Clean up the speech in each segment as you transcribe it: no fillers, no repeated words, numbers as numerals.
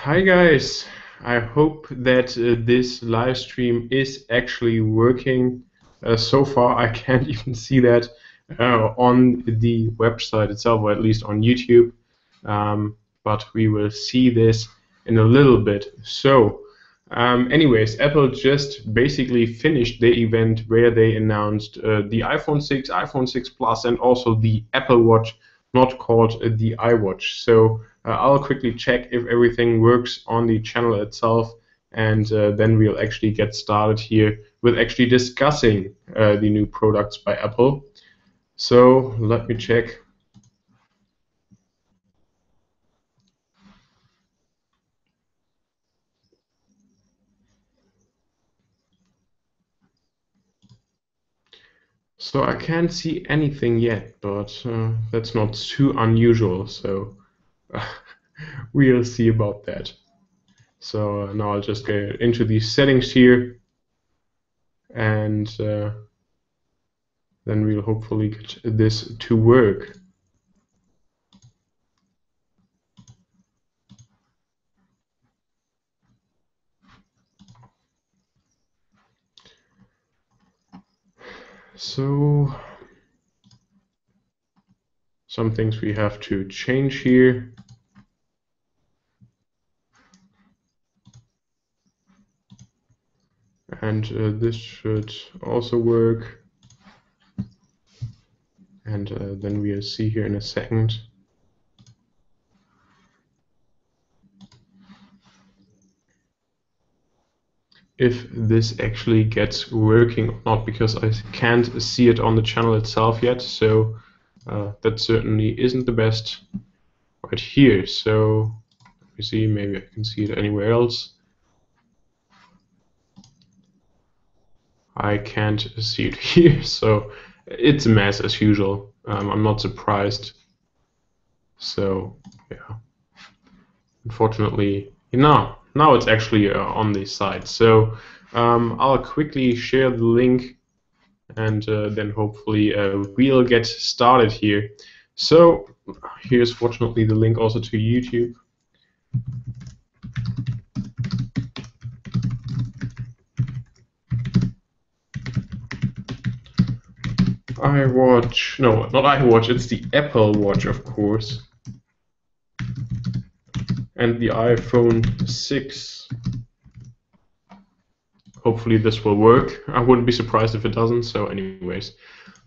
Hi guys, I hope that this live stream is actually working. So far, I can't even see that on the website itself, or at least on YouTube. But we will see this in a little bit. Anyways, Apple just basically finished the event where they announced the iPhone 6, iPhone 6 Plus, and also the Apple Watch, not called the iWatch. I'll quickly check if everything works on the channel itself, and then we'll actually get started here with actually discussing the new products by Apple. So let me check. So I can't see anything yet, but that's not too unusual. So we'll see about that. So now I'll just get into the settings here, and then we'll hopefully get this to work. So some things we have to change here. And this should also work. And then we'll see here in a second. If this actually gets working or not, because I can't see it on the channel itself yet. So that certainly isn't the best right here. So let me see, maybe I can see it anywhere else. I can't see it here, so it's a mess as usual. I'm not surprised. So yeah, unfortunately, now it's actually on this side. So I'll quickly share the link, and then hopefully we'll get started here. So here's fortunately the link also to YouTube. iWatch, no, not iWatch, it's the Apple Watch, of course. And the iPhone 6. Hopefully this will work. I wouldn't be surprised if it doesn't, so anyways.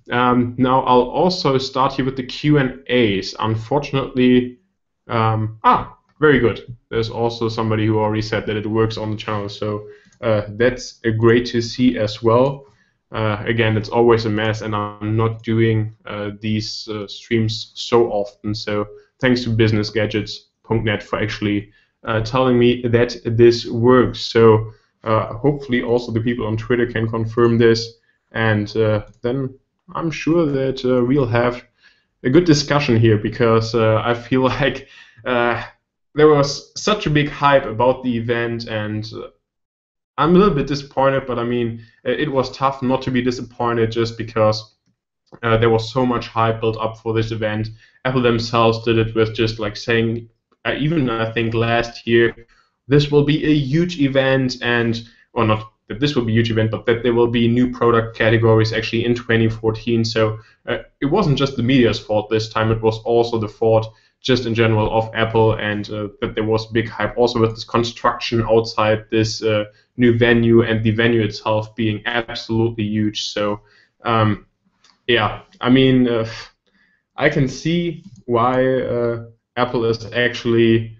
Now I'll also start here with the Q&As. Unfortunately, very good. There's also somebody who already said that it works on the channel, so that's great to see as well. Again, it's always a mess, and I'm not doing these streams so often. So thanks to businessgadgets.net for actually telling me that this works. So hopefully also the people on Twitter can confirm this, and then I'm sure that we'll have a good discussion here, because I feel like there was such a big hype about the event, and I'm a little bit disappointed, but I mean, it was tough not to be disappointed, just because there was so much hype built up for this event. Apple themselves did it with just like saying, even I think last year, this will be a huge event, and, or not that this will be a huge event, but that there will be new product categories actually in 2014. So it wasn't just the media's fault this time, it was also the fault just in general of Apple, and that there was big hype also with this construction outside this new venue, and the venue itself being absolutely huge. So yeah, I mean, I can see why Apple is actually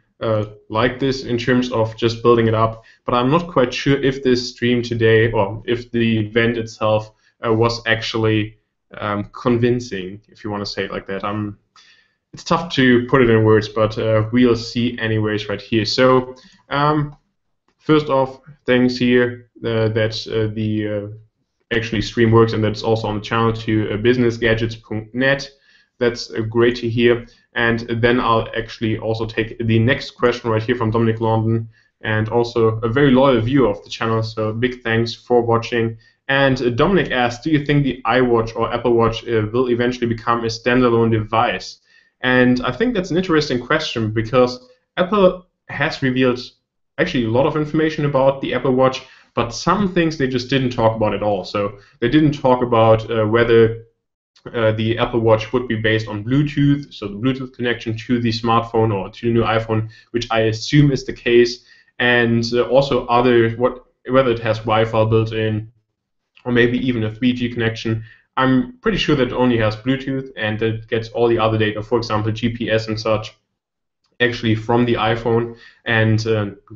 like this in terms of just building it up, but I'm not quite sure if this stream today, or if the event itself was actually convincing, if you want to say it like that. It's tough to put it in words, but we'll see anyways right here. So first off, thanks here that the actually stream works, and that's also on the channel, to businessgadgets.net. That's great to hear. And then I'll actually also take the next question right here from Dominic London, and also a very loyal viewer of the channel, so big thanks for watching. And Dominic asked, do you think the iWatch or Apple Watch will eventually become a standalone device? And I think that's an interesting question, because Apple has revealed actually a lot of information about the Apple Watch, but some things they just didn't talk about at all. So they didn't talk about whether the Apple Watch would be based on Bluetooth, so the Bluetooth connection to the smartphone or to the new iPhone, which I assume is the case, and also whether it has Wi-Fi built in, or maybe even a 3G connection. I'm pretty sure that it only has Bluetooth and that it gets all the other data, for example, GPS and such, actually from the iPhone, and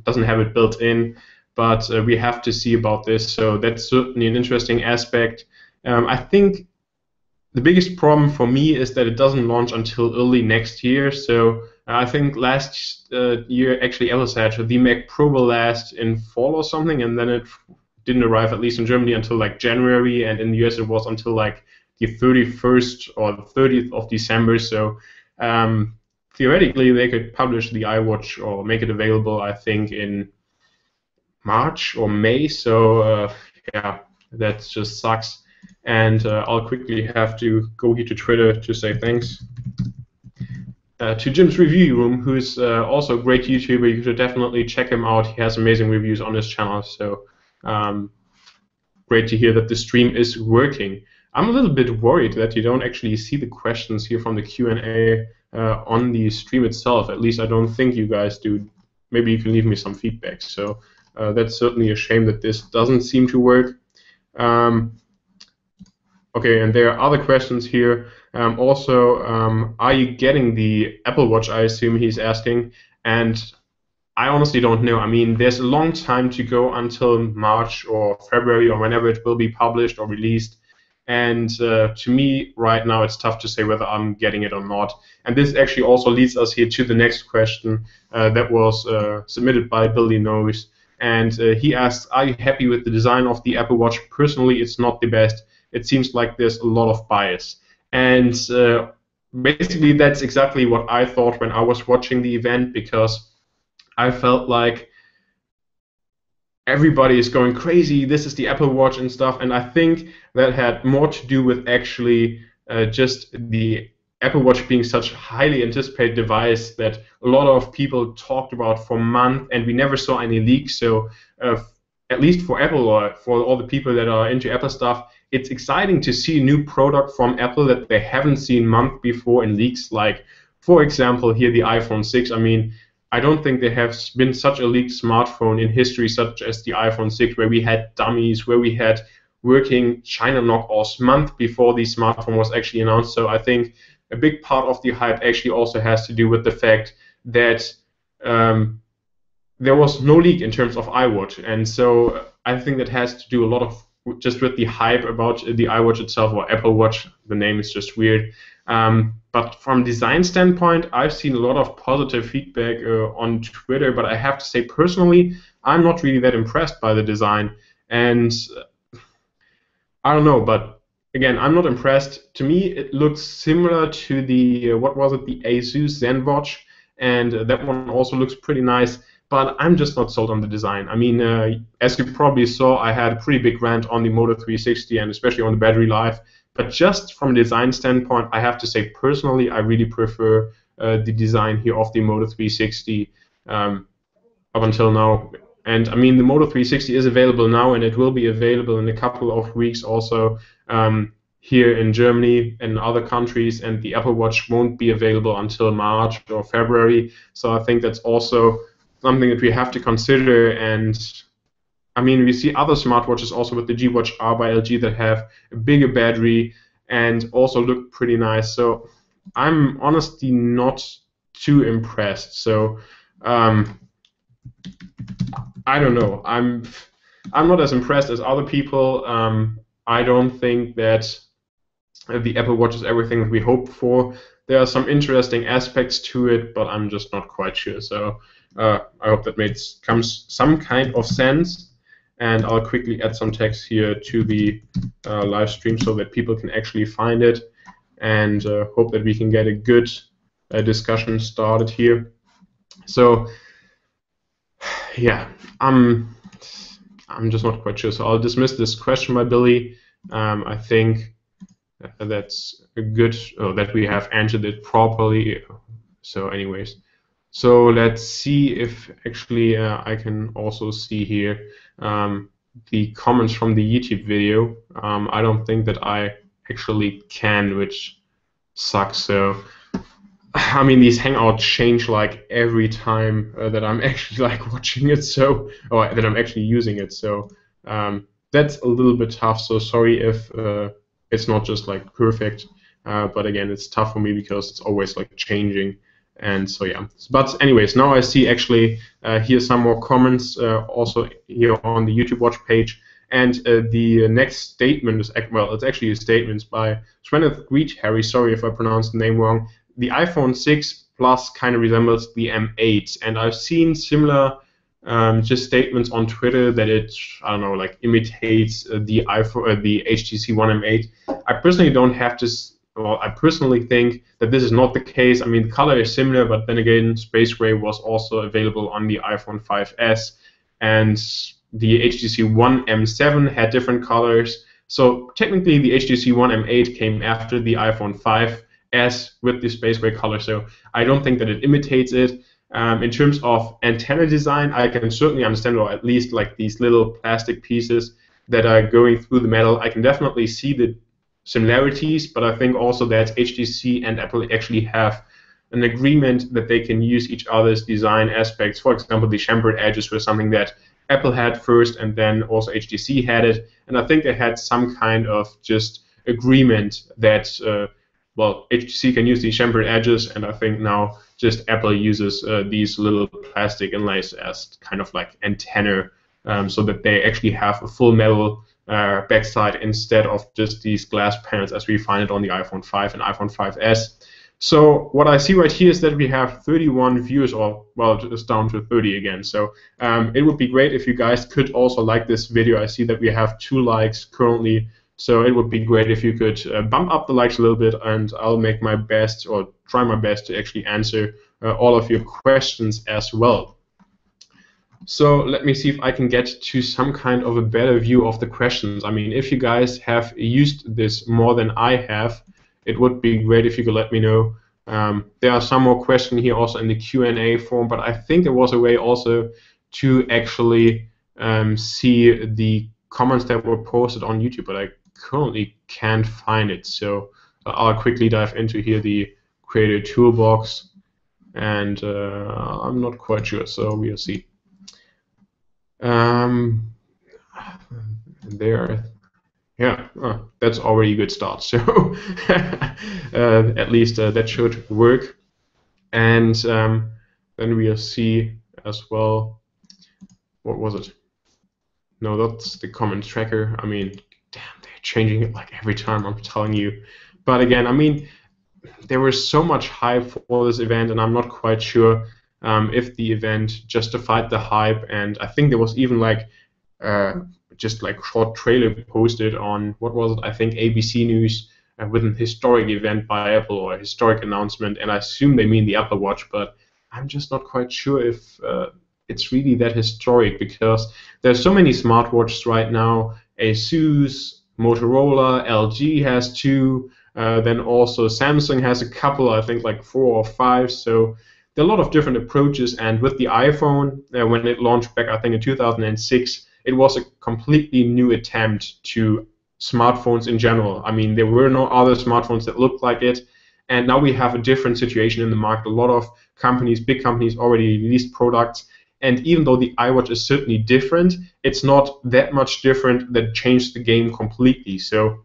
doesn't have it built in. But we have to see about this. So that's certainly an interesting aspect. I think the biggest problem for me is that it doesn't launch until early next year. So I think last year, actually, Apple said the Mac Pro will last in fall or something, and then it didn't arrive, at least in Germany, until like January, and in the US it was until like the 31st or the 30th of December. So theoretically, they could publish the iWatch or make it available, I think, in March or May. So yeah, that just sucks. And I'll quickly have to go here to Twitter to say thanks to Jim's Review Room, who's also a great YouTuber. You should definitely check him out. He has amazing reviews on his channel. So great to hear that the stream is working. I'm a little bit worried that you don't actually see the questions here from the Q&A on the stream itself. At least I don't think you guys do. Maybe you can leave me some feedback. So that's certainly a shame that this doesn't seem to work. Okay, and there are other questions here. Are you getting the Apple Watch? I assume he's asking. And I honestly don't know. I mean, there's a long time to go until March or February or whenever it will be published or released. And to me, right now, it's tough to say whether I'm getting it or not. And this actually also leads us here to the next question that was submitted by Billy Knows. And he asks, are you happy with the design of the Apple Watch? Personally, it's not the best. It seems like there's a lot of bias. And basically, that's exactly what I thought when I was watching the event, because I felt like everybody is going crazy, this is the Apple Watch and stuff, and I think that had more to do with actually just the Apple Watch being such a highly anticipated device that a lot of people talked about for months, and we never saw any leaks. So at least for Apple, or for all the people that are into Apple stuff, it's exciting to see a new product from Apple that they haven't seen months before in leaks. Like, for example, here the iPhone 6. I mean, I don't think there has been such a leaked smartphone in history, such as the iPhone 6, where we had dummies, where we had working China knockoffs months before the smartphone was actually announced. So I think a big part of the hype actually also has to do with the fact that there was no leak in terms of iWatch. And so I think that has to do a lot of just with the hype about the iWatch itself, or Apple Watch. The name is just weird. But from design standpoint, I've seen a lot of positive feedback on Twitter, but I have to say personally, I'm not really that impressed by the design. And I don't know, but again, I'm not impressed. To me, it looks similar to the, what was it, the Asus ZenWatch, and that one also looks pretty nice, but I'm just not sold on the design. I mean, as you probably saw, I had a pretty big rant on the Moto 360 and especially on the battery life. But just from a design standpoint, I have to say personally, I really prefer the design here of the Moto 360 up until now. And I mean, the Moto 360 is available now, and it will be available in a couple of weeks also here in Germany and other countries. And the Apple Watch won't be available until March or February. So I think that's also something that we have to consider. And I mean, we see other smartwatches also with the G Watch R by LG that have a bigger battery and also look pretty nice. So I'm honestly not too impressed. So I don't know. I'm not as impressed as other people. I don't think that the Apple Watch is everything that we hope for. There are some interesting aspects to it, but I'm just not quite sure. So I hope that makes some kind of sense. And I'll quickly add some text here to the live stream so that people can actually find it, and hope that we can get a good discussion started here. So yeah, I'm just not quite sure. So I'll dismiss this question by Billy. I think that's good that we have answered it properly. So anyways, So let's see if actually I can also see here the comments from the YouTube video. I don't think that I actually can, which sucks. So I mean, these Hangouts change like every time that I'm actually like watching it, so or that I'm actually using it. So that's a little bit tough. So sorry if it's not just like perfect, but again, it's tough for me because it's always like changing. And so yeah. But anyways, now I see actually here's some more comments also here on the YouTube Watch page. And the next statement is well, it's actually a statement by Sweneth Greet Harry. Sorry if I pronounced the name wrong. The iPhone 6 Plus kind of resembles the M8, and I've seen similar just statements on Twitter that it, I don't know, like imitates the iPhone, the HTC One M8. I personally don't have to. Well, I personally think that this is not the case. I mean, the color is similar, but then again, Space Gray was also available on the iPhone 5S, and the HTC One M7 had different colors. So technically, the HTC One M8 came after the iPhone 5S with the space gray color. So I don't think that it imitates it. In terms of antenna design, I can certainly understand, or at least like these little plastic pieces that are going through the metal. I can definitely see the similarities, but I think also that HTC and Apple actually have an agreement that they can use each other's design aspects. For example, the chamfered edges were something that Apple had first, and then also HTC had it. And I think they had some kind of just agreement that, well, HTC can use these chamfered edges, and I think now just Apple uses these little plastic inlays as kind of like antenna, so that they actually have a full metal backside instead of just these glass panels as we find it on the iPhone 5 and iPhone 5S. So what I see right here is that we have 31 viewers, or well, it's down to 30 again. So it would be great if you guys could also like this video. I see that we have 2 likes currently, so it would be great if you could bump up the likes a little bit, and I'll make my best, or try my best, to actually answer all of your questions as well. So let me see if I can get to some kind of a better view of the questions. I mean, if you guys have used this more than I have, it would be great if you could let me know. There are some more questions here also in the Q&A form, but I think there was a way also to actually see the comments that were posted on YouTube, but I currently can't find it. So I'll quickly dive into here the Creator Toolbox, and I'm not quite sure, so we'll see. There, yeah, that's already a good start. So at least that should work. And then we'll see as well. What was it? No, that's the comment tracker. I mean, damn, they're changing it like every time, I'm telling you. But again, I mean, there was so much hype for this event, and I'm not quite sure if the event justified the hype. And I think there was even like just like short trailer posted on, what was it? I think ABC News with an historic event by Apple, or a historic announcement. And I assume they mean the Apple Watch, but I'm just not quite sure if it's really that historic, because there's so many smartwatches right now. Asus, Motorola, LG has 2. Then also Samsung has a couple, I think like 4 or 5. So there are a lot of different approaches. And with the iPhone, when it launched back, I think in 2006, it was a completely new attempt to smartphones in general. I mean, there were no other smartphones that looked like it. And now we have a different situation in the market. A lot of companies, big companies, already released products. And even though the iWatch is certainly different, it's not that much different that changed the game completely. So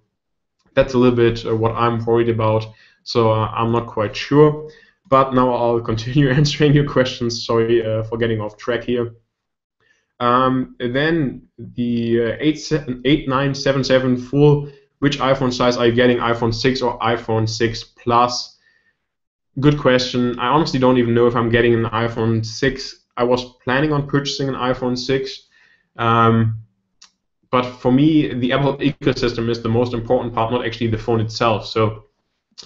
that's a little bit what I'm worried about. So I'm not quite sure. But now I'll continue answering your questions. Sorry for getting off track here. Then the 8977 full, which iPhone size are you getting, iPhone 6 or iPhone 6 Plus? Good question. I honestly don't even know if I'm getting an iPhone 6. I was planning on purchasing an iPhone 6. But for me, the Apple ecosystem is the most important part, not actually the phone itself. So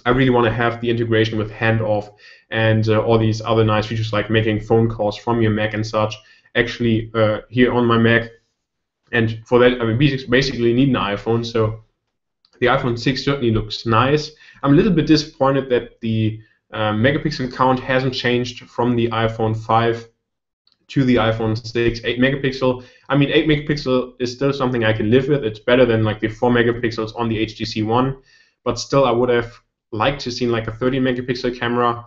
I really want to have the integration with handoff and all these other nice features like making phone calls from your Mac and such, actually here on my Mac. And for that, I basically need an iPhone. So the iPhone 6 certainly looks nice. I'm a little bit disappointed that the Megapixel count hasn't changed from the iPhone 5 to the iPhone 6. 8 megapixel. I mean, 8 megapixel is still something I can live with. It's better than like the 4 megapixels on the HTC One, but still I would have liked to see like a 30 megapixel camera.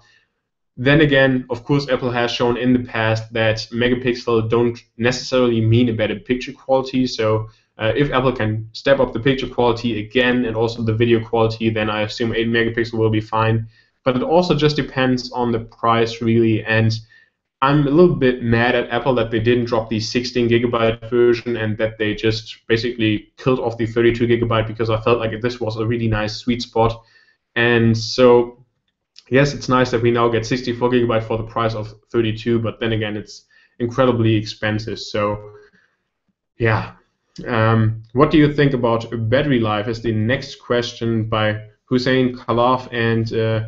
Then again, of course, Apple has shown in the past that megapixel don't necessarily mean a better picture quality. So if Apple can step up the picture quality again and also the video quality, then I assume 8 megapixel will be fine. But it also just depends on the price, really. And I'm a little bit mad at Apple that they didn't drop the 16 gigabyte version and that they just basically killed off the 32 gigabyte, because I felt like this was a really nice sweet spot. And so, yes, it's nice that we now get 64 gigabyte for the price of 32, but then again, it's incredibly expensive. So, yeah. What do you think about battery life is the next question by Hussein Khalaf, and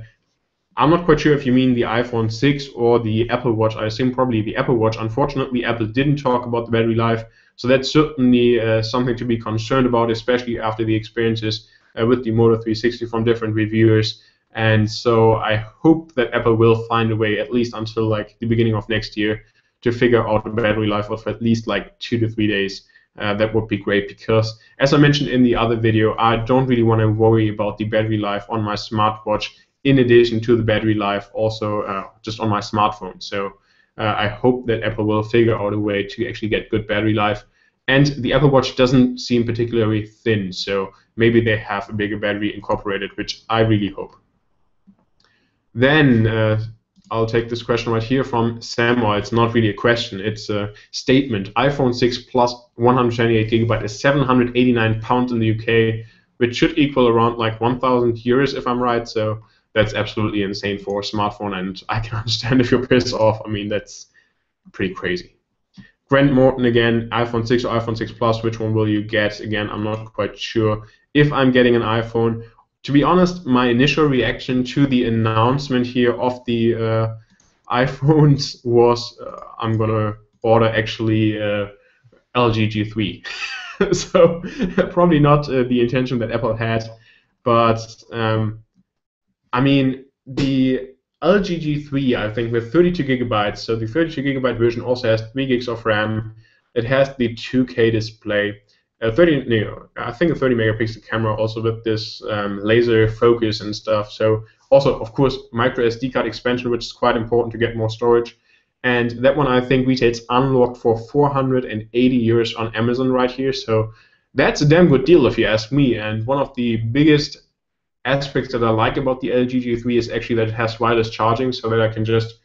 I'm not quite sure if you mean the iPhone 6 or the Apple Watch. I assume probably the Apple Watch. Unfortunately, Apple didn't talk about the battery life, so that's certainly something to be concerned about, especially after the experiences with the Moto 360 from different reviewers. And so I hope that Apple will find a way, at least until like the beginning of next year, to figure out a battery life of at least like 2 to 3 days. That would be great, because as I mentioned in the other video, I don't really want to worry about the battery life on my smartwatch in addition to the battery life also just on my smartphone. So I hope that Apple will figure out a way to actually get good battery life. And the Apple Watch doesn't seem particularly thin, so maybe they have a bigger battery incorporated, which I really hope. Then I'll take this question right here from Sam. Or it's not really a question, it's a statement. iPhone 6 Plus 128 gigabyte is 789 pounds in the UK, which should equal around like 1,000 euros if I'm right. So that's absolutely insane for a smartphone, and I can understand if you're pissed off. I mean, that's pretty crazy. Grant Morton again, iPhone 6 or iPhone 6 Plus, which one will you get? Again, I'm not quite sure if I'm getting an iPhone. To be honest, my initial reaction to the announcement here of the iPhones was I'm going to order actually LG G3. So probably not the intention that Apple had, but I mean, the LG G3, I think, with 32 gigabytes, so the 32 gigabyte version also has 3 gigs of RAM. It has the 2K display, I think a 30 megapixel camera also with this laser focus and stuff. So also, of course, micro SD card expansion, which is quite important to get more storage. And that one, I think, retails unlocked for 480 euros on Amazon right here. So that's a damn good deal if you ask me. And one of the biggest aspects that I like about the LG G3 is actually that it has wireless charging, so that I can just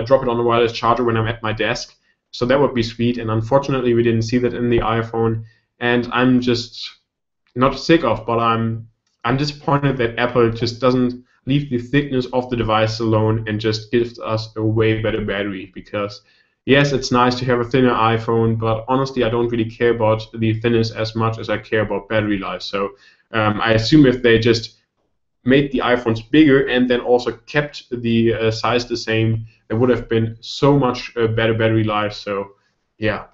drop it on a wireless charger when I'm at my desk. So that would be sweet, and unfortunately we didn't see that in the iPhone, and I'm just not sick of, but I'm disappointed that Apple just doesn't leave the thickness of the device alone and just gives us a way better battery. Because yes, it's nice to have a thinner iPhone, but honestly I don't really care about the thinness as much as I care about battery life. So I assume if they just made the iPhones bigger and then also kept the size the same, there would have been so much better battery life. So yeah.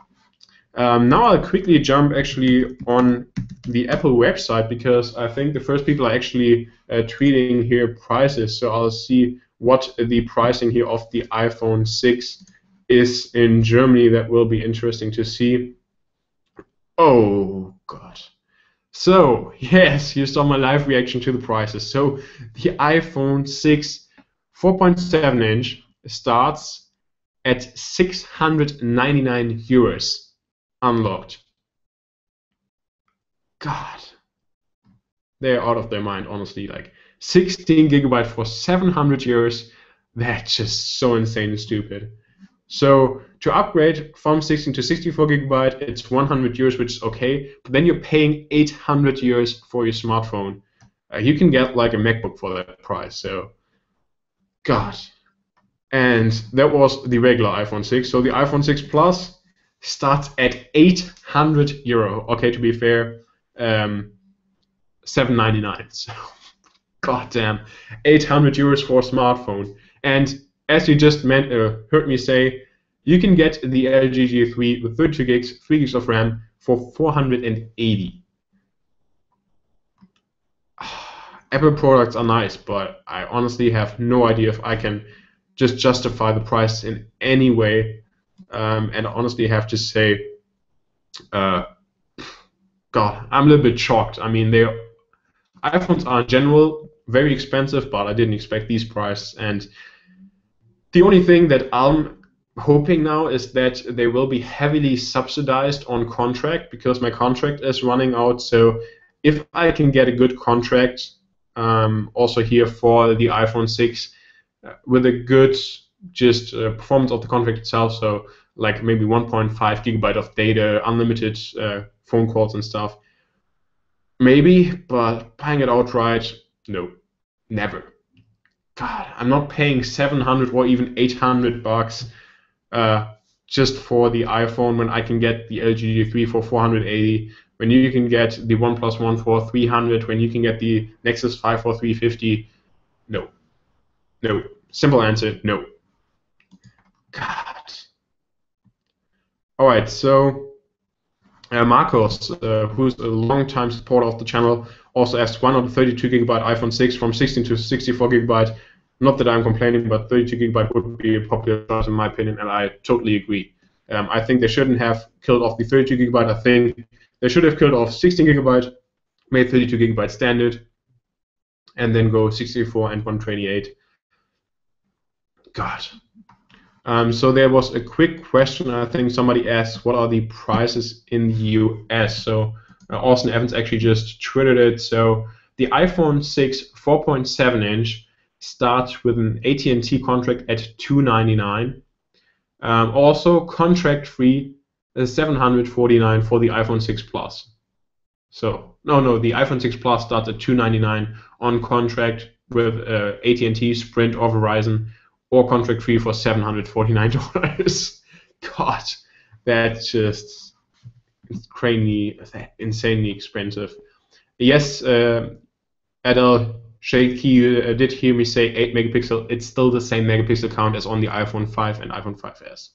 Now I'll quickly jump actually on the Apple website, because I think the first people are actually tweeting here prices. So I'll see what the pricing here of the iPhone 6 is in Germany. That will be interesting to see. Oh God. So, yes, you saw my live reaction to the prices. So, the iPhone 6 4.7 inch starts at 699 euros unlocked. God, they're out of their mind, honestly. Like 16 gigabyte for 700 euros, that's just so insane and stupid. So to upgrade from 16 to 64 gigabyte, it's 100 euros, which is okay. But then you're paying 800 euros for your smartphone. You can get like a MacBook for that price. So, God. And that was the regular iPhone 6. So the iPhone 6 Plus starts at 800 euro. Okay, to be fair, 799. So, goddamn, 800 euros for a smartphone. And as you just heard me say, you can get the LG G3 with 32 gigs, 3 gigs of RAM for 480. Apple products are nice, but I honestly have no idea if I can just justify the price in any way. And I honestly have to say, uh, God, I'm a little bit shocked. I mean, iPhones are in general very expensive, but I didn't expect these prices. And the only thing that I'm hoping now is that they will be heavily subsidized on contract because my contract is running out. So if I can get a good contract, also here for the iPhone 6, with a good just performance of the contract itself, so like maybe 1.5 gigabyte of data, unlimited phone calls and stuff, maybe, but buying it outright, no, never. God, I'm not paying 700 or even 800 bucks uh, just for the iPhone when I can get the LG G3 for 480, when you can get the OnePlus One for 300, when you can get the Nexus 5 for 350. No, no. Simple answer, no. God. All right, so Marcos, who's a long-time supporter of the channel, also asked, why not a 32 gigabyte iPhone 6 from 16 to 64 gigabyte? Not that I'm complaining, but 32 gigabyte would be a popular choice in my opinion, and I totally agree. I think they shouldn't have killed off the 32 gigabyte. I think they should have killed off 16 gigabyte, made 32 gigabyte standard, and then go 64 and 128. God. So there was a quick question. I think somebody asked, what are the prices in the US? So Austin Evans actually just tweeted it. So the iPhone 6 4.7 inch starts with an AT&T contract at $299. Also contract free $749 for the iPhone 6 Plus. So no, the iPhone 6 Plus starts at $299 on contract with AT&T, Sprint, or Verizon, or contract free for $749. God, that's just insanely expensive. Yes, Adele Shaky did hear me say 8 megapixel. It's still the same megapixel count as on the iPhone 5 and iPhone 5S.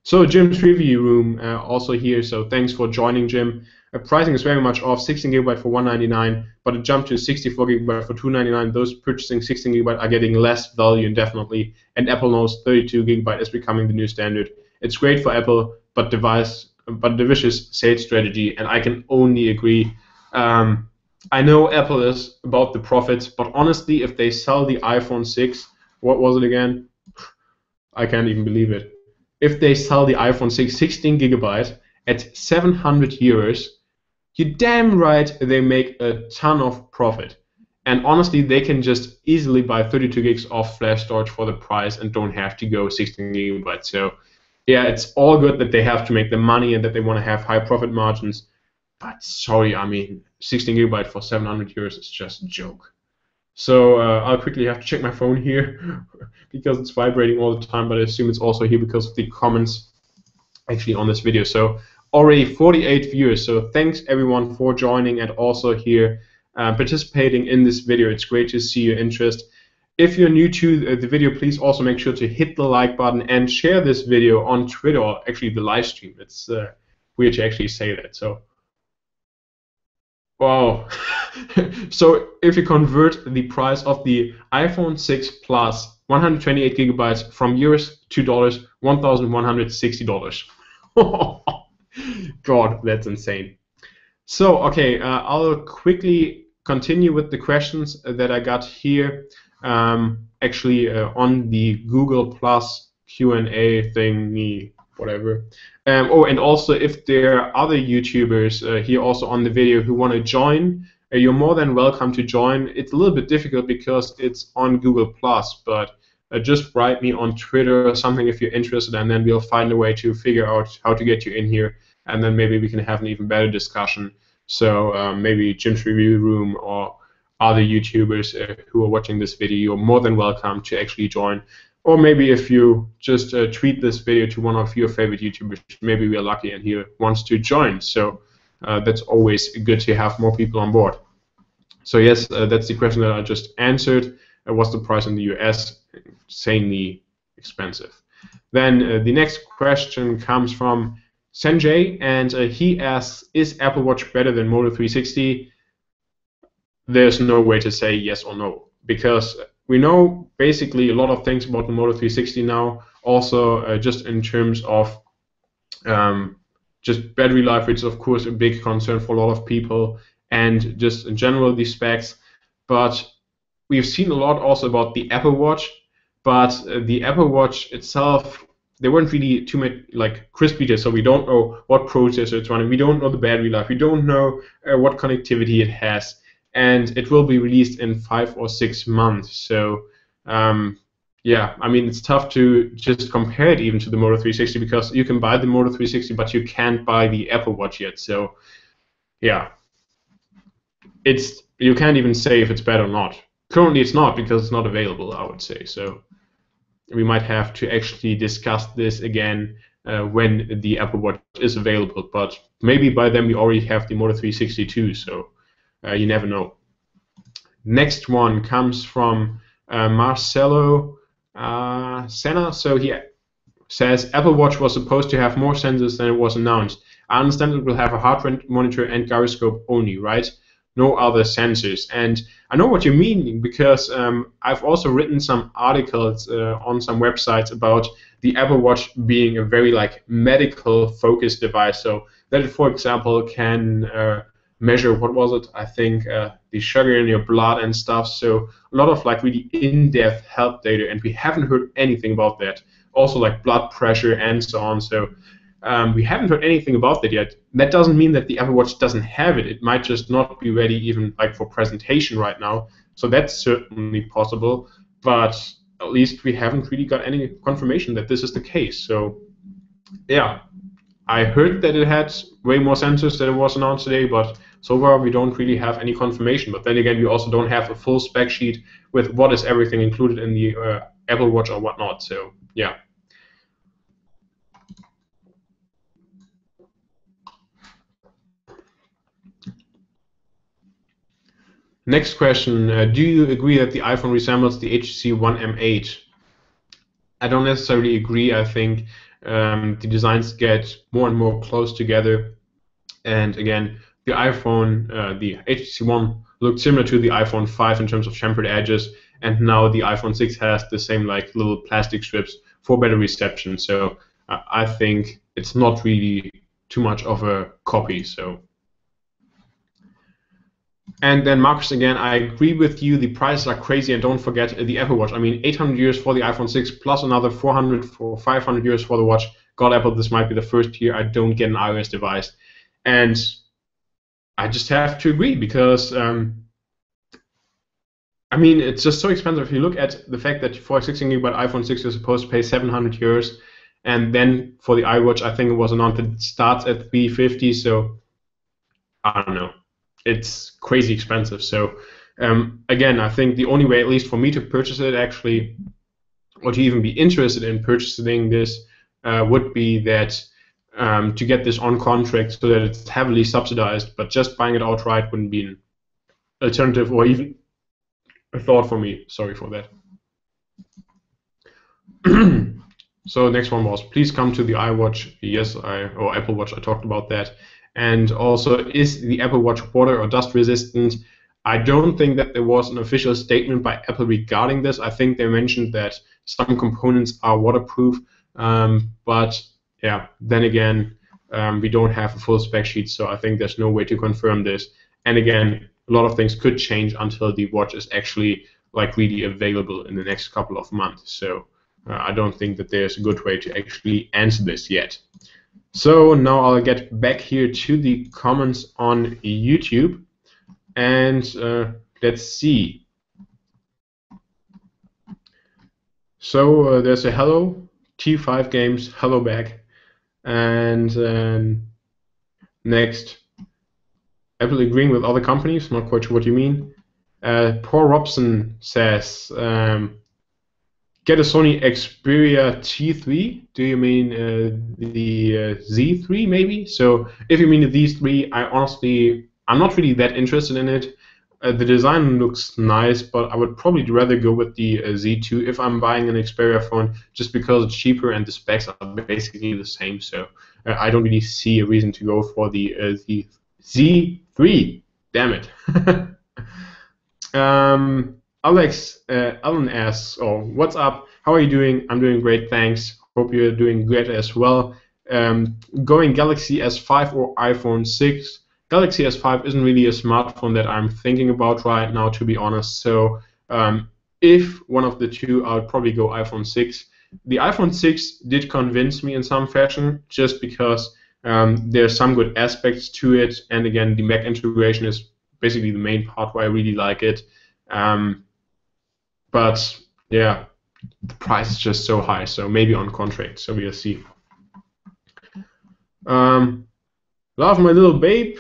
So Jim's review room also here. So thanks for joining, Jim. Pricing is very much off. 16 gigabyte for $199, but it jumped to 64 gigabyte for $299. Those purchasing 16 gigabyte are getting less value indefinitely, and Apple knows 32 gigabyte is becoming the new standard. It's great for Apple, but the vicious sales strategy, and I can only agree. I know Apple is about the profits, but honestly, if they sell the iPhone 6, what was it again? I can't even believe it. If they sell the iPhone 6 16 gigabyte at 700 euros, you're damn right they make a ton of profit. And honestly, they can just easily buy 32 gigs of flash storage for the price and don't have to go 16 gigabytes. So yeah, it's all good that they have to make the money and that they want to have high profit margins. But sorry, I mean, 16 gigabyte for 700 euros is just a joke. So I'll quickly have to check my phone here because it's vibrating all the time, but I assume it's also here because of the comments actually on this video. So already 48 viewers. So thanks everyone for joining and also here participating in this video. It's great to see your interest. If you're new to the video, please also make sure to hit the like button and share this video on Twitter, or actually the live stream. It's weird to actually say that. So, wow. So if you convert the price of the iPhone 6 Plus 128 gigabytes from euros to dollars, $1,160. God, that's insane. So, okay, I'll quickly continue with the questions that I got here. Actually, on the Google Plus Q&A thingy, whatever. Oh, and also if there are other YouTubers here also on the video who want to join, you're more than welcome to join. It's a little bit difficult because it's on Google Plus, but just write me on Twitter or something if you're interested, and then we'll find a way to figure out how to get you in here, and then maybe we can have an even better discussion. So maybe Jim's Review Room or other YouTubers who are watching this video, you're more than welcome to actually join. Or maybe if you just tweet this video to one of your favorite YouTubers, maybe we are lucky and he wants to join. So that's always good to have more people on board. So yes, that's the question that I just answered. What's the price in the US? Insanely expensive. Then the next question comes from Sanjay, and he asks, is Apple Watch better than Moto 360? there's no way to say yes or no, because we know basically a lot of things about the Moto 360 now. Also, just in terms of um, just battery life, which is of course a big concern for a lot of people, and just in general the specs. But we've seen a lot also about the Apple Watch, but the Apple Watch itself, there weren't really too much like crisp details. So we don't know what processor it's running, we don't know the battery life, we don't know what connectivity it has, and it will be released in 5 or 6 months. So yeah, I mean it's tough to just compare it even to the Moto 360, because you can buy the Moto 360, but you can't buy the Apple Watch yet. So yeah, it's you can't even say if it's bad or not. Currently, it's not because it's not available, I would say. So we might have to actually discuss this again when the Apple Watch is available. But maybe by then we already have the Moto 362. So you never know. Next one comes from Marcelo Senna. So he says Apple Watch was supposed to have more sensors than it was announced. I understand it will have a heart rate monitor and gyroscope only, right? No other sensors. And I know what you mean, because I've also written some articles on some websites about the Apple Watch being a very like medical focused device. So that it, for example, can measure, what was it? I think the sugar in your blood and stuff. So a lot of like really in-depth health data, and we haven't heard anything about that. Also like blood pressure and so on. So we haven't heard anything about that yet. That doesn't mean that the Apple Watch doesn't have it. It might just not be ready even like for presentation right now. So that's certainly possible. But at least we haven't really got any confirmation that this is the case. So yeah, I heard that it had way more sensors than it was announced today, but so far we don't really have any confirmation. But then again, we also don't have a full spec sheet with what is everything included in the Apple Watch or whatnot. So yeah. Next question. Do you agree that the iPhone resembles the HTC One M8? I don't necessarily agree. I think the designs get more and more close together. And again, the HTC One looked similar to the iPhone 5 in terms of chamfered edges, and now the iPhone 6 has the same like little plastic strips for better reception. So I think it's not really too much of a copy. So. And then Marcus again, I agree with you. The prices are crazy, and don't forget the Apple Watch. I mean, 800 euros for the iPhone 6 plus another 400 or 500 euros for the watch. God, Apple, this might be the first year I don't get an iOS device, and I just have to agree, because I mean, it's just so expensive. If you look at the fact that for a 16GB iPhone 6 you're supposed to pay 700 euros, and then for the iWatch, I think it was announced that it starts at 350. So I don't know. It's crazy expensive. So again, I think the only way, at least for me, to purchase it actually, or to even be interested in purchasing this, would be that to get this on contract so that it's heavily subsidized. But just buying it outright wouldn't be an alternative or even a thought for me. Sorry for that. So next one was, please come to the iWatch. Yes, or Apple Watch. I talked about that. And also, is the Apple Watch water or dust resistant? I don't think that there was an official statement by Apple regarding this. I think they mentioned that some components are waterproof, but yeah, then again, we don't have a full spec sheet, so I think there's no way to confirm this. And again, a lot of things could change until the watch is actually like really available in the next couple of months. So I don't think that there's a good way to actually answer this yet. So now I'll get back here to the comments on YouTube, and let's see. So there's a hello, T5 games, hello back, and next, Apple agreeing with other companies, not quite sure what you mean. Paul Robson says, get a Sony Xperia T3. Do you mean the Z3 maybe? So if you mean the Z3, I'm not really that interested in it. The design looks nice, but I would probably rather go with the Z2 if I'm buying an Xperia phone, just because it's cheaper and the specs are basically the same. So I don't really see a reason to go for the Z3. Damn it. Alan asks, "Oh, what's up? How are you doing? I'm doing great, thanks. Hope you're doing great as well. Going Galaxy S5 or iPhone 6? Galaxy S5 isn't really a smartphone that I'm thinking about right now, to be honest. So if one of the two, I'll probably go iPhone 6. The iPhone 6 did convince me in some fashion, just because there's some good aspects to it, and again, the Mac integration is basically the main part where I really like it. Um, but yeah, the price is just so high, so maybe on contract. So we'll see. Um, Love my little babe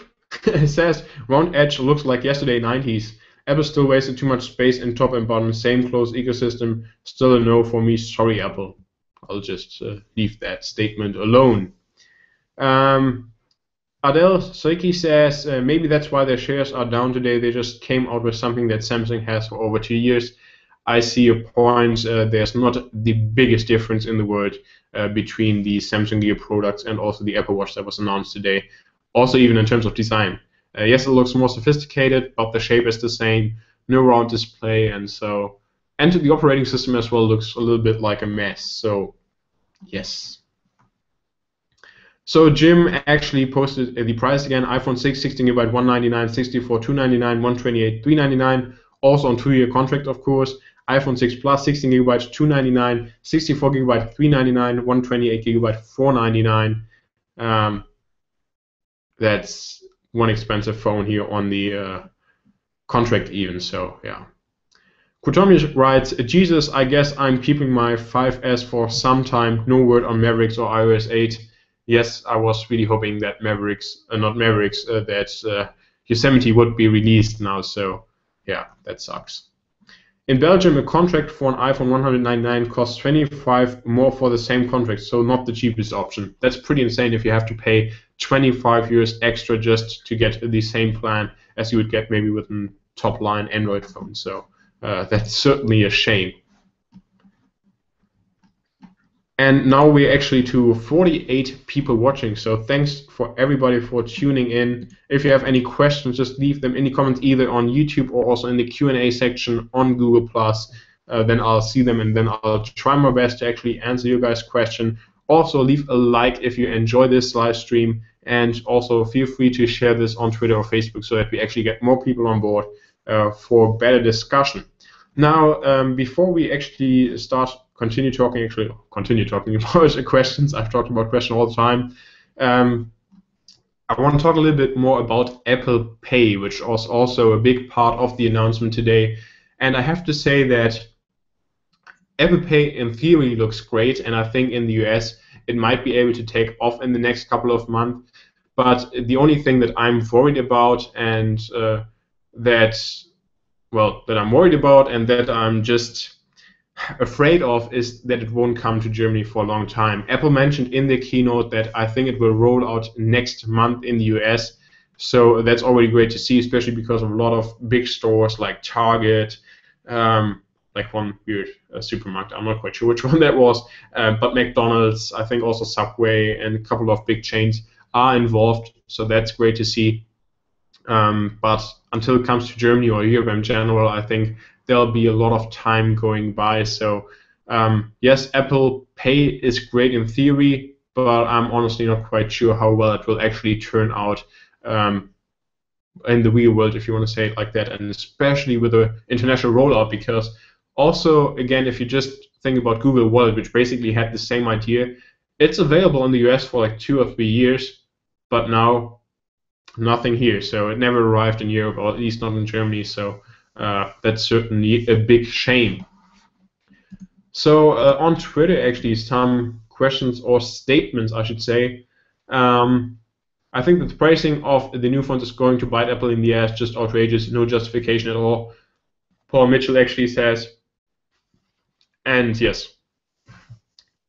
says round edge looks like yesterday 90s. Apple still wasted too much space in top and bottom. Same closed ecosystem. Still a no for me. Sorry, Apple. I'll just leave that statement alone. Um, Adele Soiki says maybe that's why their shares are down today. They just came out with something that Samsung has for over 2 years. I see a point. There's not the biggest difference in the world between the Samsung Gear products and also the Apple Watch that was announced today. Also, even in terms of design. Yes, it looks more sophisticated, but the shape is the same. No round display, and the operating system as well looks a little bit like a mess. So, yes. So Jim actually posted the price again: iPhone 6, 16GB, 199, 64, 299, 128, 399. Also on 2-year contract, of course. iPhone 6 Plus, 16GB, 299, 64GB, 399, 128GB, 499. That's one expensive phone here on the contract even. So yeah. Kutomi writes, Jesus, I guess I'm keeping my 5S for some time. No word on Mavericks or iOS 8. Yes, I was really hoping that that Yosemite would be released now. So yeah, that sucks. In Belgium, a contract for an iPhone 199 costs 25 more for the same contract, so not the cheapest option. That's pretty insane if you have to pay 25 euros extra just to get the same plan as you would get maybe with a top-line Android phone. So that's certainly a shame. And now we're actually to 48 people watching. So thanks for everybody for tuning in. If you have any questions, just leave them in the comments either on YouTube or also in the Q&A section on Google+. Then I'll see them and then I'll try my best to actually answer your guys' question. Also, leave a like if you enjoy this live stream, and also feel free to share this on Twitter or Facebook so that we actually get more people on board for better discussion. Now, before we actually continue talking about questions. I've talked about questions all the time. I want to talk a little bit more about Apple Pay, which was also a big part of the announcement today. And I have to say that Apple Pay in theory looks great, and I think in the US it might be able to take off in the next couple of months. But the only thing that I'm worried about and that I'm worried about and that I'm just afraid of is that it won't come to Germany for a long time. Apple mentioned in the keynote that I think it will roll out next month in the US. So that's already great to see, especially because of a lot of big stores like Target, like one weird supermarket, I'm not quite sure which one that was, but McDonald's, I think also Subway, and a couple of big chains are involved. So that's great to see. But until it comes to Germany or Europe in general, I think there'll be a lot of time going by. So yes, Apple Pay is great in theory, but I'm honestly not quite sure how well it will actually turn out in the real world, if you want to say it like that, and especially with the international rollout, because also, again, if you just think about Google Wallet, which basically had the same idea, it's available in the US for like 2 or 3 years, but now nothing here. So it never arrived in Europe, or at least not in Germany. So that's certainly a big shame. So on Twitter, actually, some questions or statements, I should say. I think that the pricing of the new phones is going to bite Apple in the ass. Just outrageous, no justification at all. Paul Mitchell actually says, and yes,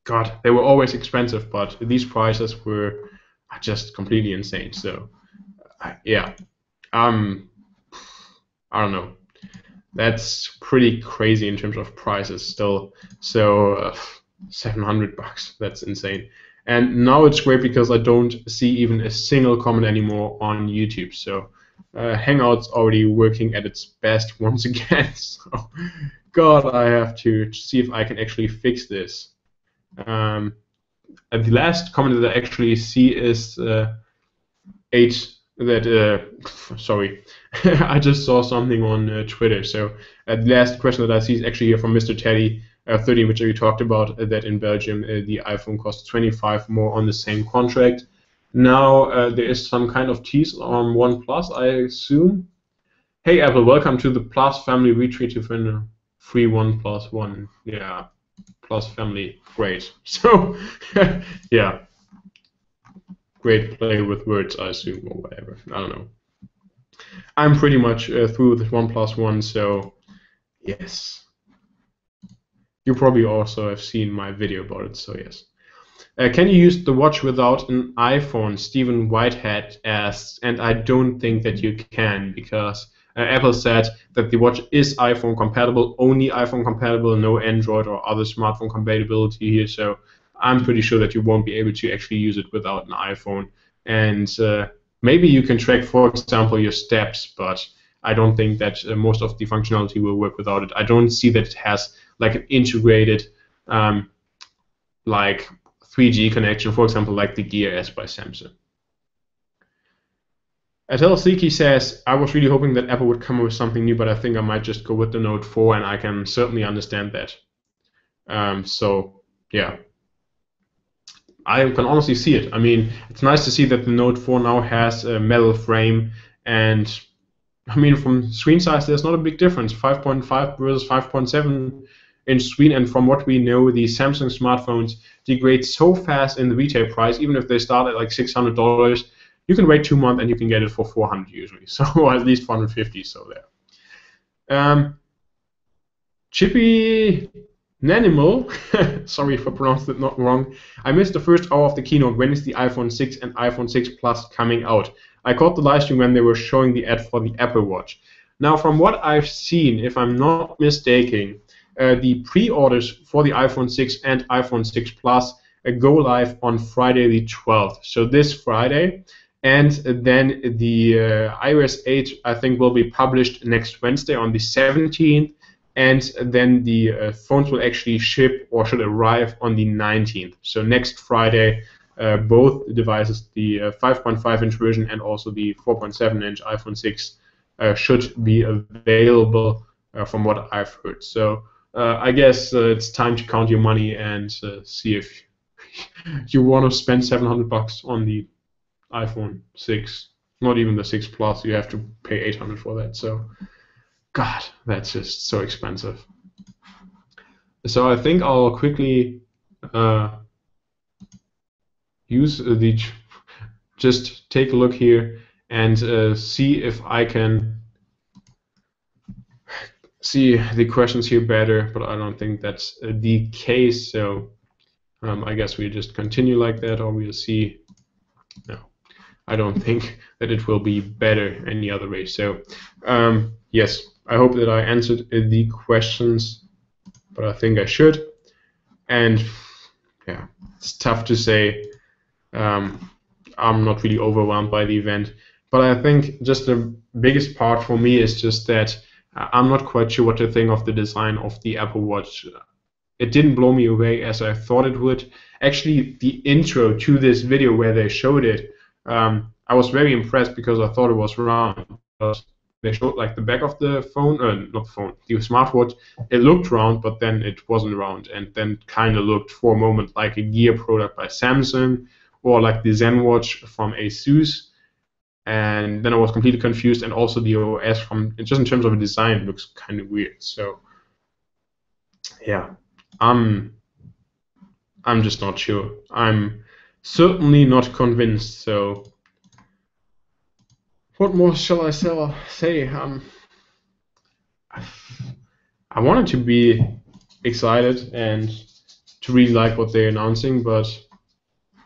God, they were always expensive, but these prices were just completely insane. So yeah, I don't know. That's pretty crazy in terms of prices still. So $700, that's insane. And now it's great because I don't see even a single comment anymore on YouTube. So Hangout's already working at its best once again. So, God, I have to see if I can actually fix this. And the last comment that I actually see is sorry, I just saw something on Twitter. So the last question that I see is actually here from Mr. Teddy 30, which we talked about, that in Belgium the iPhone costs 25 more on the same contract. Now there is some kind of tease on OnePlus, I assume. Hey Apple, welcome to the Plus family. We treat you for a free OnePlus One. Yeah, Plus family, great. So yeah, great play with words, I assume, or whatever. I don't know. I'm pretty much through with OnePlus One, so yes. You probably also have seen my video about it, so yes. Can you use the watch without an iPhone? Stephen Whitehead asks, and I don't think that you can, because Apple said that the watch is iPhone compatible, only iPhone compatible, no Android or other smartphone compatibility here. So I'm pretty sure that you won't be able to actually use it without an iPhone. And maybe you can track, for example, your steps, but I don't think that most of the functionality will work without it. I don't see that it has like an integrated like 3G connection, for example, like the Gear S by Samsung. Atel Siki says, I was really hoping that Apple would come up with something new, but I think I might just go with the Note 4, and I can certainly understand that. So, yeah. I can honestly see it. I mean, it's nice to see that the Note 4 now has a metal frame, and I mean, from screen size, there's not a big difference. 5.5 versus 5.7-inch screen, and from what we know, the Samsung smartphones degrade so fast in the retail price, even if they start at like $600, you can wait 2 months and you can get it for 400 usually, so or at least 450. So there. Chippy Nanimal, sorry if I pronounced it not wrong. I missed the first hour of the keynote. When is the iPhone 6 and iPhone 6 Plus coming out? I caught the live stream when they were showing the ad for the Apple Watch. Now, from what I've seen, if I'm not mistaken, the pre-orders for the iPhone 6 and iPhone 6 Plus go live on Friday the 12th. So this Friday. And then the iOS 8, I think, will be published next Wednesday on the 17th. And then the phones will actually ship or should arrive on the 19th. So next Friday, both devices, the 5.5-inch version and also the 4.7-inch iPhone 6, should be available from what I've heard. So I guess it's time to count your money and see if you want to spend $700 on the iPhone 6. Not even the 6 Plus. You have to pay $800 for that. So, God, that's just so expensive. So I think I'll quickly use the just take a look here and see if I can see the questions here better, but I don't think that's the case. So I guess we just continue like that, or we'll see. No, I don't think that it will be better any other way. So yes, I hope that I answered the questions, but I think I should. And yeah, it's tough to say. I'm not really overwhelmed by the event, but I think just the biggest part for me is just that I'm not quite sure what to think of the design of the Apple Watch. It didn't blow me away as I thought it would. Actually, the intro to this video where they showed it, I was very impressed because I thought it was round. But they showed like the back of the phone, not the phone, the smartwatch. It looked round, but then it wasn't round, and then kind of looked for a moment like a Gear product by Samsung or like the ZenWatch from ASUS. And then I was completely confused, and also the OS from just in terms of the design looks kind of weird. So yeah, I'm just not sure. I'm certainly not convinced. So what more shall I say? I wanted to be excited and to really like what they're announcing, but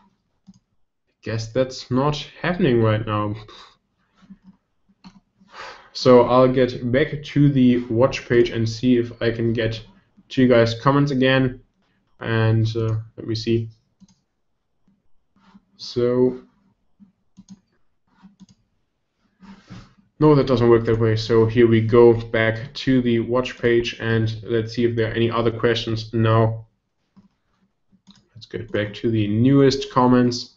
I guess that's not happening right now. So I'll get back to the watch page and see if I can get to you guys' comments again. And let me see. So No, that doesn't work that way. So here we go back to the watch page and let's see if there are any other questions now. Let's get back to the newest comments.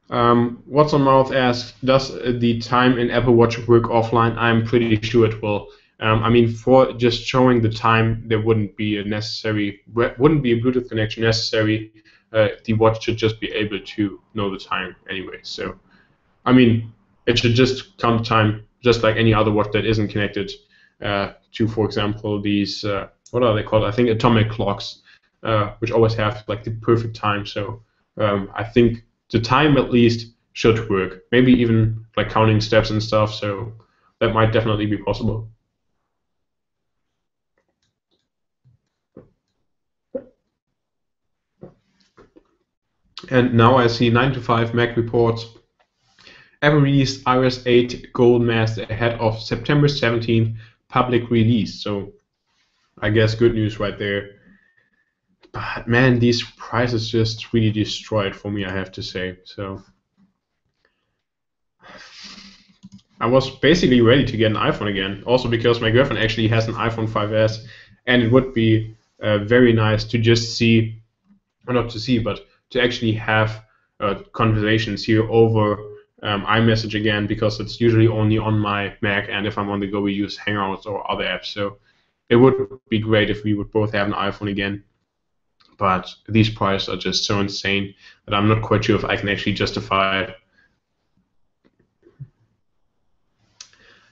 What's on Mouth asks, does the time in Apple Watch work offline? I'm pretty sure it will. I mean, for just showing the time, there wouldn't be a Bluetooth connection necessary. The watch should just be able to know the time anyway. So, I mean, it should just count time just like any other watch that isn't connected to, for example, these what are they called? I think atomic clocks, which always have like the perfect time. So I think the time at least should work. Maybe even like counting steps and stuff. So that might definitely be possible. And now I see 9 to 5 Mac reports. Apple released iOS 8 Gold Master ahead of September 17th public release. So I guess good news right there. But man, these prices just really destroyed for me, I have to say. So I was basically ready to get an iPhone again. Also because my girlfriend actually has an iPhone 5S, and it would be very nice to just see, or not to see, but to actually have conversations here over iMessage again, because it's usually only on my Mac, and if I'm on the go, we use Hangouts or other apps. So it would be great if we would both have an iPhone again. But these prices are just so insane that I'm not quite sure if I can actually justify it.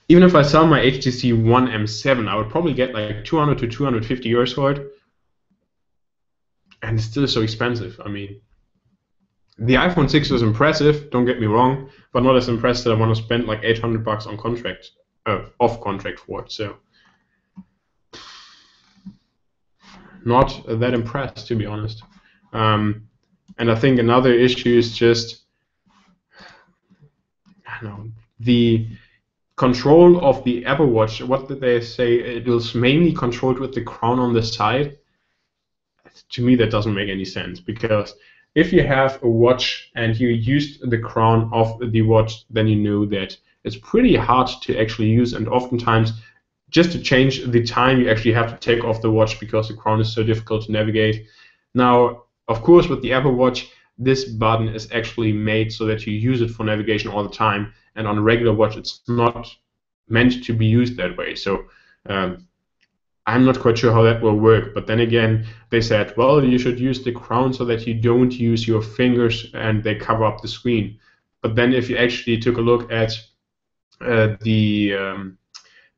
Even if I sell my HTC One M7, I would probably get like 200 to 250 euros for it. And it's still so expensive. I mean, the iPhone 6 is impressive, don't get me wrong, but not as impressed that I want to spend like 800 bucks on contract, off contract for it. So, not that impressed, to be honest. And I think another issue is just, I don't know, the control of the Apple Watch. What did they say? It was mainly controlled with the crown on the side. To me, that doesn't make any sense, because if you have a watch and you used the crown of the watch, then you know that it's pretty hard to actually use, and oftentimes just to change the time you actually have to take off the watch because the crown is so difficult to navigate. Now, of course, with the Apple Watch, this button is actually made so that you use it for navigation all the time, and on a regular watch it's not meant to be used that way. So I'm not quite sure how that will work, but then again, they said, well, you should use the crown so that you don't use your fingers and they cover up the screen. But then if you actually took a look at the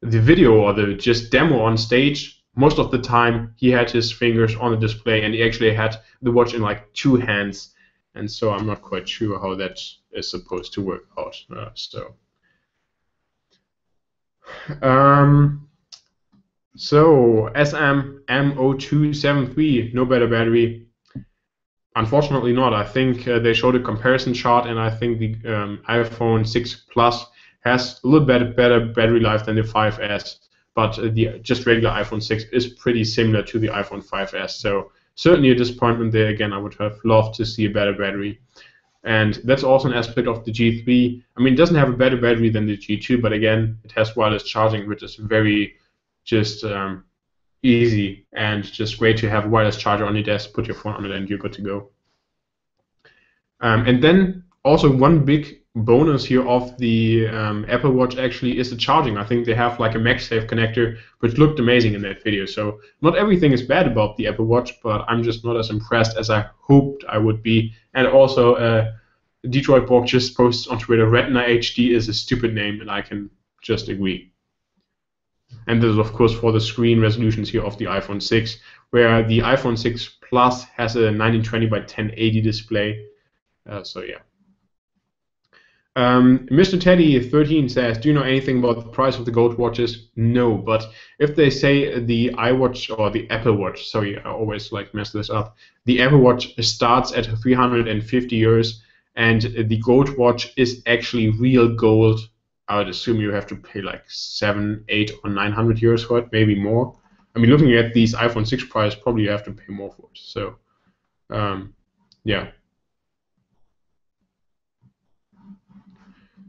video or the just demo on stage, most of the time he had his fingers on the display and he actually had the watch in like two hands. And so I'm not quite sure how that is supposed to work out. So SMM0273, no better battery. Unfortunately not. I think they showed a comparison chart, and I think the iPhone 6 Plus has a little bit better battery life than the 5S, but the just regular iPhone 6 is pretty similar to the iPhone 5S. So certainly a disappointment there. Again, I would have loved to see a better battery. And that's also an aspect of the G3. I mean, it doesn't have a better battery than the G2, but again, it has wireless charging, which is very just easy and just great to have a wireless charger on your desk, put your phone on it, and you're good to go. And then also one big bonus here of the Apple Watch actually is the charging. I think they have like a MagSafe connector, which looked amazing in that video. So not everything is bad about the Apple Watch, but I'm just not as impressed as I hoped I would be. And also, Detroit Borg just posts on Twitter, Retina HD is a stupid name, and I can just agree. And this is, of course, for the screen resolutions here of the iPhone 6, where the iPhone 6 Plus has a 1920 by 1080 display. So yeah. Mr. Teddy 13 says, do you know anything about the price of the gold watches? No, but if they say the iWatch or the Apple Watch, sorry, I always like mess this up, the Apple Watch starts at 350 euros, and the gold watch is actually real gold, I would assume you have to pay like 700, 800, or 900 euros for it, maybe more. I mean, looking at these iPhone 6 price, probably you have to pay more for it. So, yeah.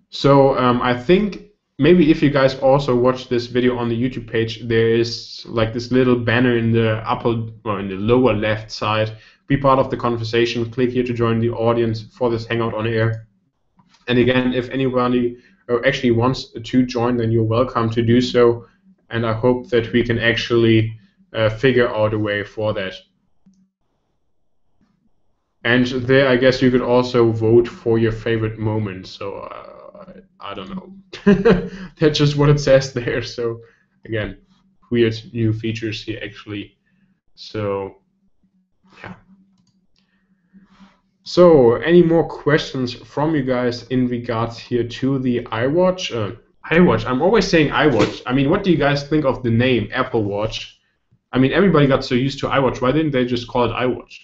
So I think maybe if you guys also watch this video on the YouTube page, there is like this little banner in the upper or in the lower left side. Be part of the conversation. Click here to join the audience for this Hangout on air. And again, if anybody actually wants to join, then you're welcome to do so. And I hope that we can actually figure out a way for that. And there, I guess you could also vote for your favorite moment. So I don't know. That's just what it says there. So again, weird new features here actually. So yeah. So any more questions from you guys in regards here to the iWatch? iWatch. I'm always saying iWatch. I mean, what do you guys think of the name Apple Watch? I mean, everybody got so used to iWatch. Why didn't they just call it iWatch?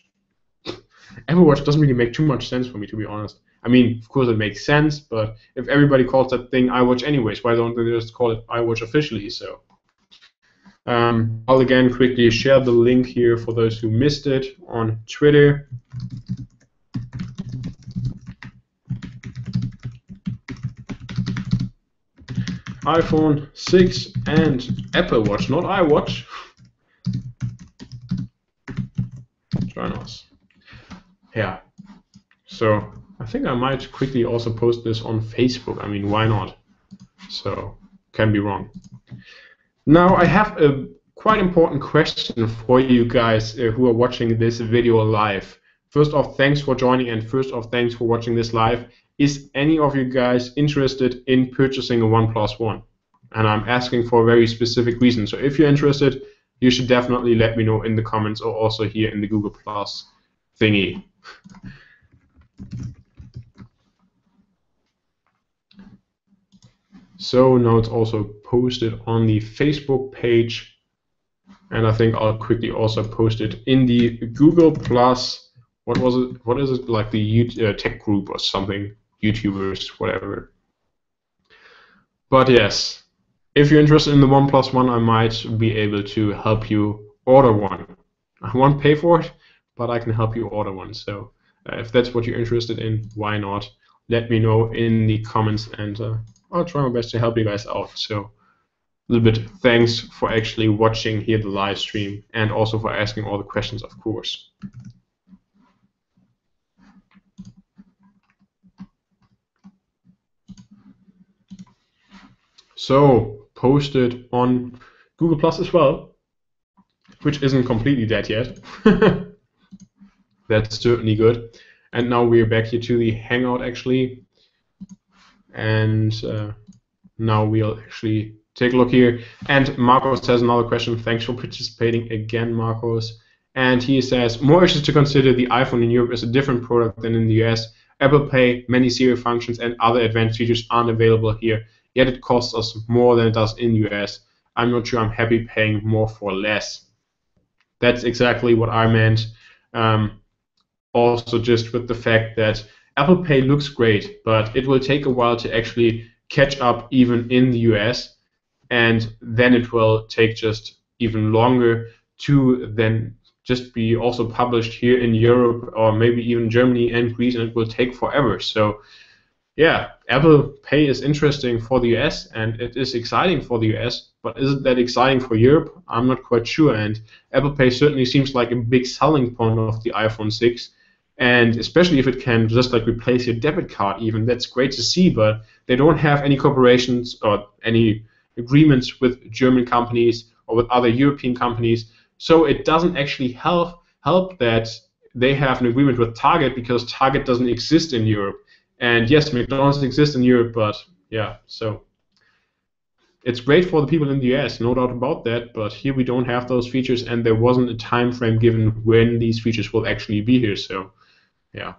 Apple Watch doesn't really make too much sense for me, to be honest. I mean, of course it makes sense, but if everybody calls that thing iWatch anyways, why don't they just call it iWatch officially? So I'll again quickly share the link here for those who missed it on Twitter. iPhone 6 and Apple Watch, not iWatch. Join us. Yeah. So I think I might quickly also post this on Facebook. I mean, why not? So can be wrong. Now I have a quite important question for you guys who are watching this video live. First off, thanks for joining, and first off, thanks for watching this live. Is any of you guys interested in purchasing a OnePlus One? And I'm asking for a very specific reason. So if you're interested, you should definitely let me know in the comments or also here in the Google Plus thingy. So now it's also posted on the Facebook page, and I think I'll quickly also post it in the Google Plus. What was it? What is it, like the tech group or something? YouTubers, whatever. But yes, if you're interested in the OnePlus One, I might be able to help you order one. I won't pay for it, but I can help you order one. So if that's what you're interested in, why not? Let me know in the comments, and I'll try my best to help you guys out. So a little bit thanks for actually watching here the live stream, and also for asking all the questions, of course. So posted on Google Plus as well, which isn't completely dead yet. That's certainly good. And now we're back here to the Hangout actually. And now we'll actually take a look here. And Marcos has another question. Thanks for participating again, Marcos. And he says, more issues to consider. The iPhone in Europe is a different product than in the US. Apple Pay, many Siri functions, and other advanced features aren't available here. Yet it costs us more than it does in the US. I'm not sure I'm happy paying more for less. That's exactly what I meant. Also just with the fact that Apple Pay looks great, but it will take a while to actually catch up even in the US, and then it will take just even longer to then just be also published here in Europe or maybe even Germany and Greece, and it will take forever. So yeah, Apple Pay is interesting for the US and it is exciting for the US, but is it that exciting for Europe? I'm not quite sure, and Apple Pay certainly seems like a big selling point of the iPhone 6, and especially if it can just like replace your debit card even, that's great to see, but they don't have any corporations or any agreements with German companies or with other European companies, so it doesn't actually help that they have an agreement with Target, because Target doesn't exist in Europe. And yes, McDonald's exists in Europe, but yeah, so it's great for the people in the US, no doubt about that, but here we don't have those features, and there wasn't a time frame given when these features will actually be here, so yeah.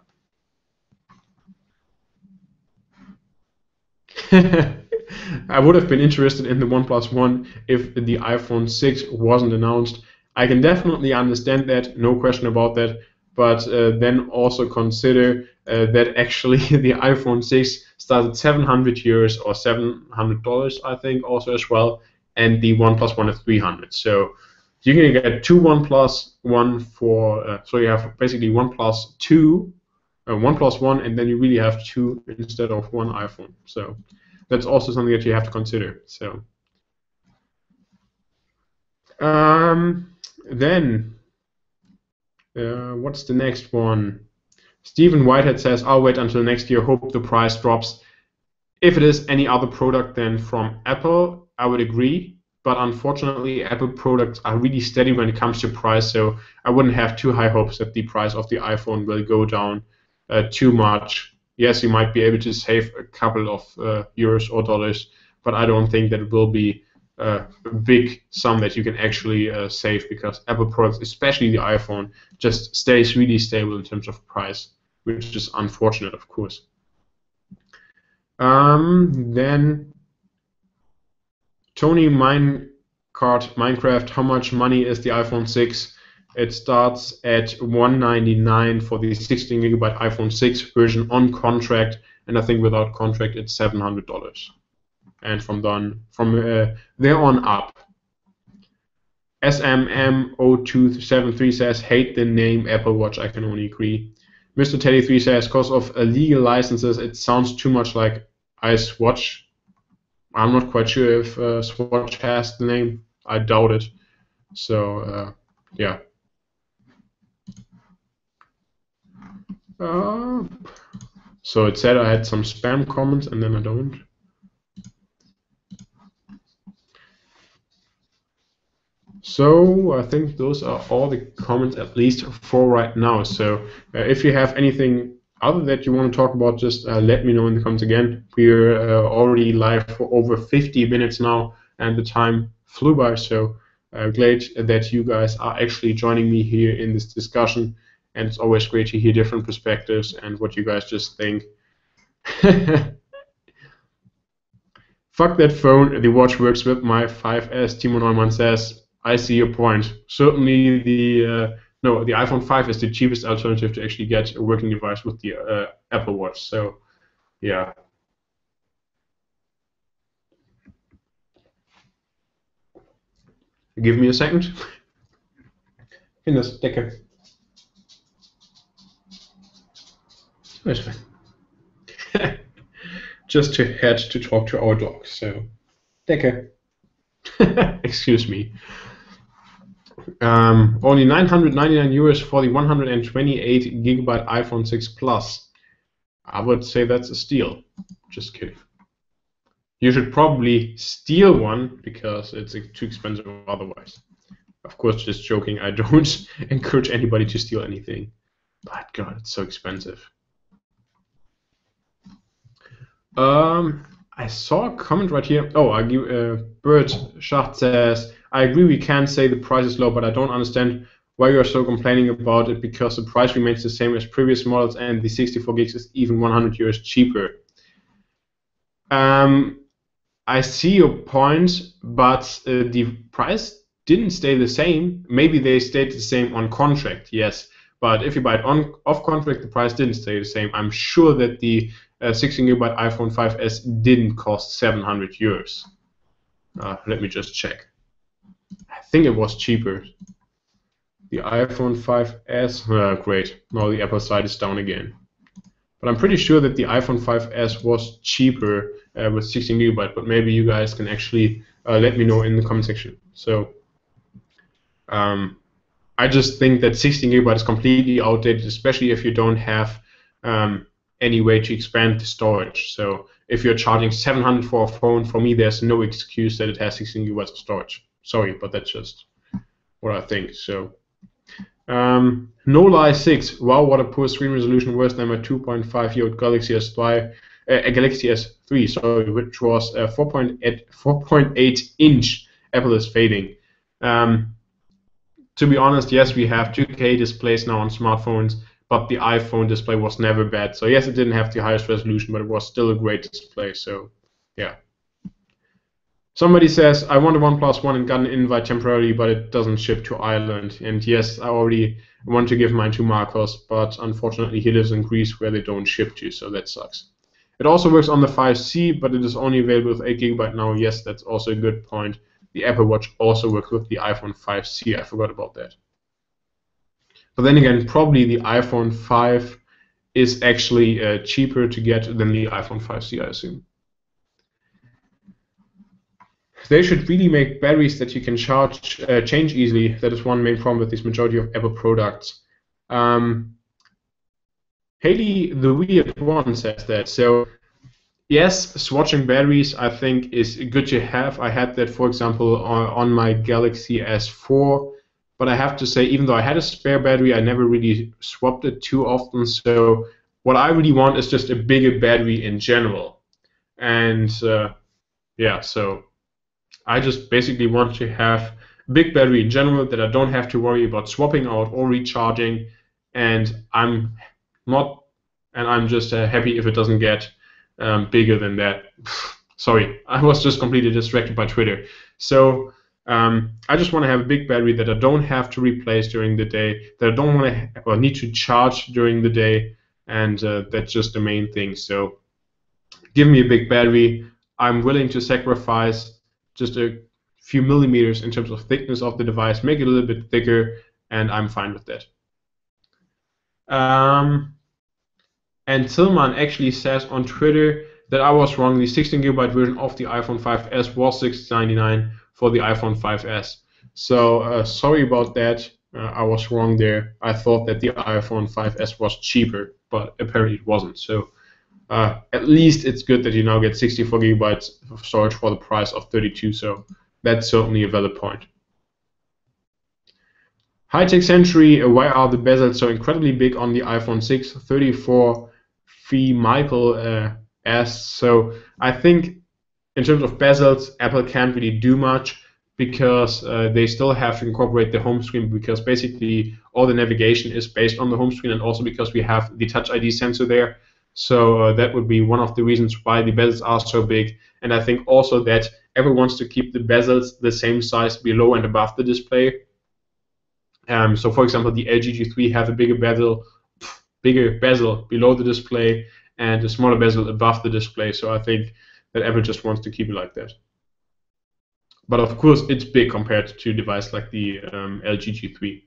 I would have been interested in the OnePlus One if the iPhone 6 wasn't announced. I can definitely understand that, no question about that, but then also consider that actually the iPhone 6 starts at 700 euros or $700, I think, also as well, and the OnePlus One at 300. So you can get two OnePlus One for, so you have basically OnePlus 2 OnePlus One, and then you really have two instead of one iPhone. So that's also something that you have to consider. So then what's the next one? Stephen Whitehead says, I'll wait until next year, hope the price drops. If it is any other product than from Apple, I would agree. But unfortunately, Apple products are really steady when it comes to price, so I wouldn't have too high hopes that the price of the iPhone will go down too much. Yes, you might be able to save a couple of euros or dollars, but I don't think that it will be a big sum that you can actually save, because Apple products, especially the iPhone, just stays really stable in terms of price, which is unfortunate, of course. Then Tony Minecraft, how much money is the iPhone 6? It starts at $199 for the 16GB iPhone 6 version on contract, and I think without contract it's $700. And from there on up. SMM0273 says, hate the name Apple Watch, I can only agree. Mr. Teddy3 says, because of illegal licenses, it sounds too much like iSwatch. I'm not quite sure if Swatch has the name. I doubt it. So, yeah. So it said I had some spam comments, and then I don't. So I think those are all the comments, at least for right now. So if you have anything other that you want to talk about, just let me know in the comments again. We're already live for over 50 minutes now, and the time flew by. So glad that you guys are actually joining me here in this discussion. And it's always great to hear different perspectives and what you guys just think. Fuck that phone. The watch works with my 5S. Timo Neumann says, I see your point. Certainly the iPhone 5 is the cheapest alternative to actually get a working device with the Apple Watch. So, yeah. Give me a second. In das Decke. That's fine. Just to head to talk to our dog. So, Decke. Excuse me. Only 999 euros for the 128GB iPhone 6 Plus. I would say that's a steal. Just kidding. You should probably steal one because it's too expensive otherwise. Of course, just joking. I don't encourage anybody to steal anything. But God, it's so expensive. I saw a comment right here. Oh, Bert Schacht says, I agree we can say the price is low, but I don't understand why you are so complaining about it, because the price remains the same as previous models and the 64 gigs is even 100 euros cheaper. I see your point, but the price didn't stay the same. Maybe they stayed the same on contract, yes. But if you buy it off contract, the price didn't stay the same. I'm sure that the 16GB iPhone 5S didn't cost 700 euros. Let me just check. I think it was cheaper. The iPhone 5S, great. Now the Apple side is down again. But I'm pretty sure that the iPhone 5S was cheaper with 16GB, but maybe you guys can actually let me know in the comment section. So I just think that 16GB is completely outdated, especially if you don't have any way to expand the storage. So if you're charging 700 for a phone, for me there's no excuse that it has 16GB of storage. Sorry, but that's just what I think. So No Lie 6. Wow, what a poor screen resolution, worse than my 2.5-year-old Galaxy S3, sorry, which was 4.8 inch. Apple is fading. To be honest, yes, we have 2K displays now on smartphones, but the iPhone display was never bad. So yes, it didn't have the highest resolution, but it was still a great display. So yeah. Somebody says, I want a OnePlus One and got an invite temporarily, but it doesn't ship to Ireland. And yes, I already want to give mine to Marcos, but unfortunately he lives in Greece where they don't ship to, so that sucks. It also works on the 5C, but it is only available with 8GB now. Yes, that's also a good point. The Apple Watch also works with the iPhone 5C. I forgot about that. But then again, probably the iPhone 5 is actually cheaper to get than the iPhone 5C, I assume. They should really make batteries that you can change easily. That is one main problem with this majority of Apple products. Haley the Weird One says that. So yes, swatching batteries I think is good to have. I had that, for example, on my Galaxy S4. But I have to say, even though I had a spare battery, I never really swapped it too often. So what I really want is just a bigger battery in general. And yeah, so I just basically want to have a big battery in general that I don't have to worry about swapping out or recharging. And I'm just happy if it doesn't get bigger than that. Sorry, I was just completely distracted by Twitter. So I just want to have a big battery that I don't have to replace during the day, that I don't want to or need to charge during the day, and that's just the main thing. So give me a big battery. I'm willing to sacrifice just a few millimeters in terms of thickness of the device, make it a little bit thicker, and I'm fine with that. And Tillman actually says on Twitter that I was wrong. The 16GB version of the iPhone 5S was $699 for the iPhone 5S. So sorry about that. I was wrong there. I thought that the iPhone 5S was cheaper, but apparently it wasn't. So at least it's good that you now get 64GB of storage for the price of 32. So that's certainly a valid point. Hi TechCentury, why are the bezels so incredibly big on the iPhone 6? 34 Fee Michael asks. So I think in terms of bezels, Apple can't really do much because they still have to incorporate the home screen, because basically all the navigation is based on the home screen, and also because we have the Touch ID sensor there. So that would be one of the reasons why the bezels are so big. And I think also that everyone wants to keep the bezels the same size below and above the display. So for example, the LG G3 have a bigger bezel below the display and a smaller bezel above the display. So I think that Apple just wants to keep it like that. But of course, it's big compared to a device like the LG G3.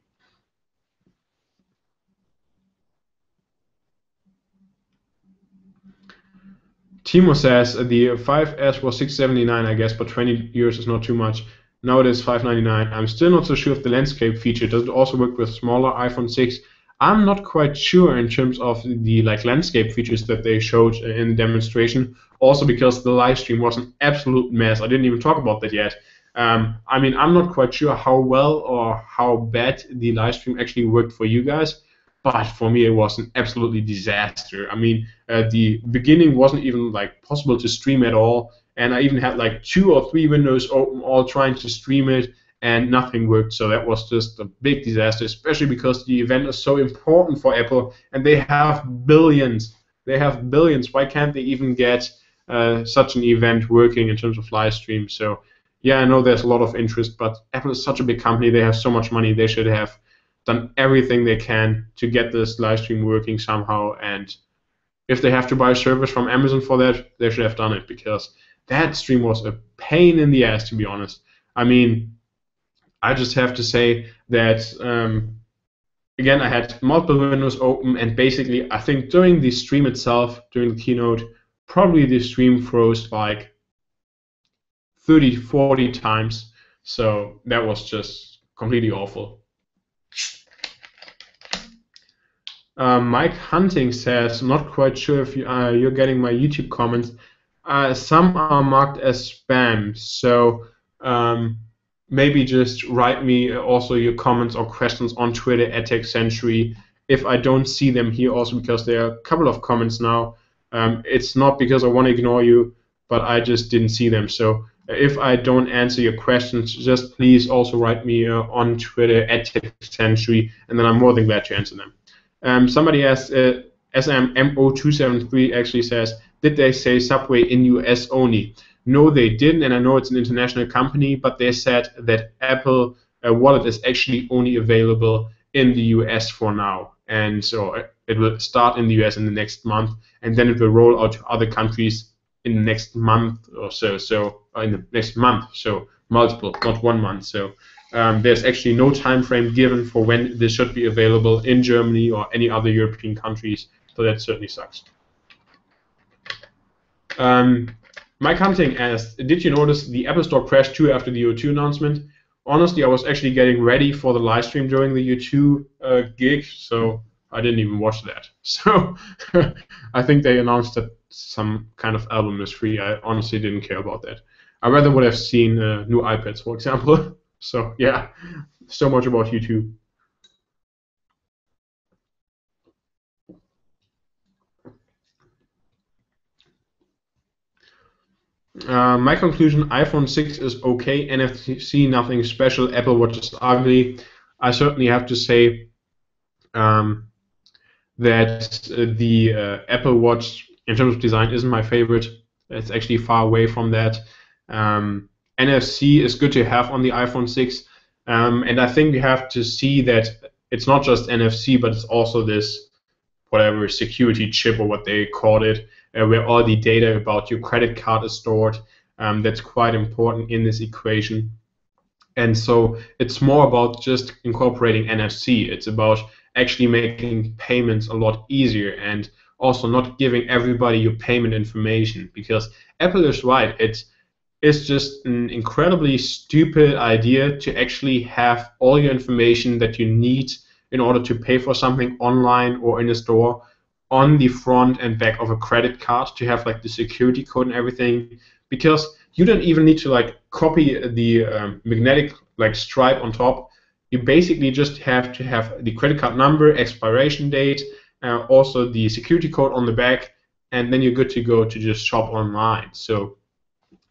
Timo says the 5S was $679, I guess, but 20 euros is not too much. Now it is $599. I'm still not so sure if the landscape feature does it also work with smaller iPhone 6. I'm not quite sure in terms of the landscape features that they showed in the demonstration. Also because the live stream was an absolute mess. I didn't even talk about that yet. I mean, I'm not quite sure how well or how bad the live stream actually worked for you guys. But for me, it was an absolutely disaster. I mean, the beginning wasn't even possible to stream at all, and I even had 2 or 3 windows open, all trying to stream it, and nothing worked. So that was just a big disaster, especially because the event is so important for Apple, and they have billions. They have billions. Why can't they even get such an event working in terms of live stream? So yeah, I know there's a lot of interest, but Apple is such a big company. They have so much money. They should have done everything they can to get this live stream working somehow, and if they have to buy a service from Amazon for that, they should have done it, because that stream was a pain in the ass, to be honest. I mean, I just have to say that again, I had multiple windows open, and basically I think during the stream itself, during the keynote, probably the stream froze 30-40 times. So that was just completely awful. Mike Hunting says, not quite sure if you're getting my YouTube comments. Some are marked as spam, so maybe just write me also your comments or questions on Twitter at TechCentury if I don't see them here, also because there are a couple of comments now. It's not because I want to ignore you, but I just didn't see them. So if I don't answer your questions, just please also write me on Twitter at TechCentury, and then I'm more than glad to answer them. Somebody asked, SMMO273 actually says, did they say Subway in US only? No, they didn't, and I know it's an international company, but they said that Apple Wallet is actually only available in the US for now. And so it will start in the US in the next month, and then it will roll out to other countries in the next month or so. So in the next month, so multiple, not 1 month. So there's actually no time frame given for when this should be available in Germany or any other European countries. So that certainly sucks. Mike Hunting asked, did you notice the Apple Store crashed too after the O2 announcement? Honestly, I was actually getting ready for the live stream during the U2 gig, so I didn't even watch that. So I think they announced that some kind of album is free. I honestly didn't care about that. I rather would have seen new iPads, for example. So yeah, so much about U2. My conclusion, iPhone 6 is okay, NFC nothing special, Apple Watch is ugly. I certainly have to say that the Apple Watch, in terms of design, isn't my favorite. It's actually far away from that. NFC is good to have on the iPhone 6, and I think we have to see that it's not just NFC, but it's also this whatever security chip or what they called it, where all the data about your credit card is stored. That's quite important in this equation. And so it's more about just incorporating NFC. It's about actually making payments a lot easier and also not giving everybody your payment information, because Apple is right. It's just an incredibly stupid idea to actually have all your information that you need in order to pay for something online or in a store on the front and back of a credit card, to have like the security code and everything, because you don't even need to like copy the magnetic like stripe on top. You basically just have to have the credit card number, expiration date, also the security code on the back, and then you're good to go to just shop online. So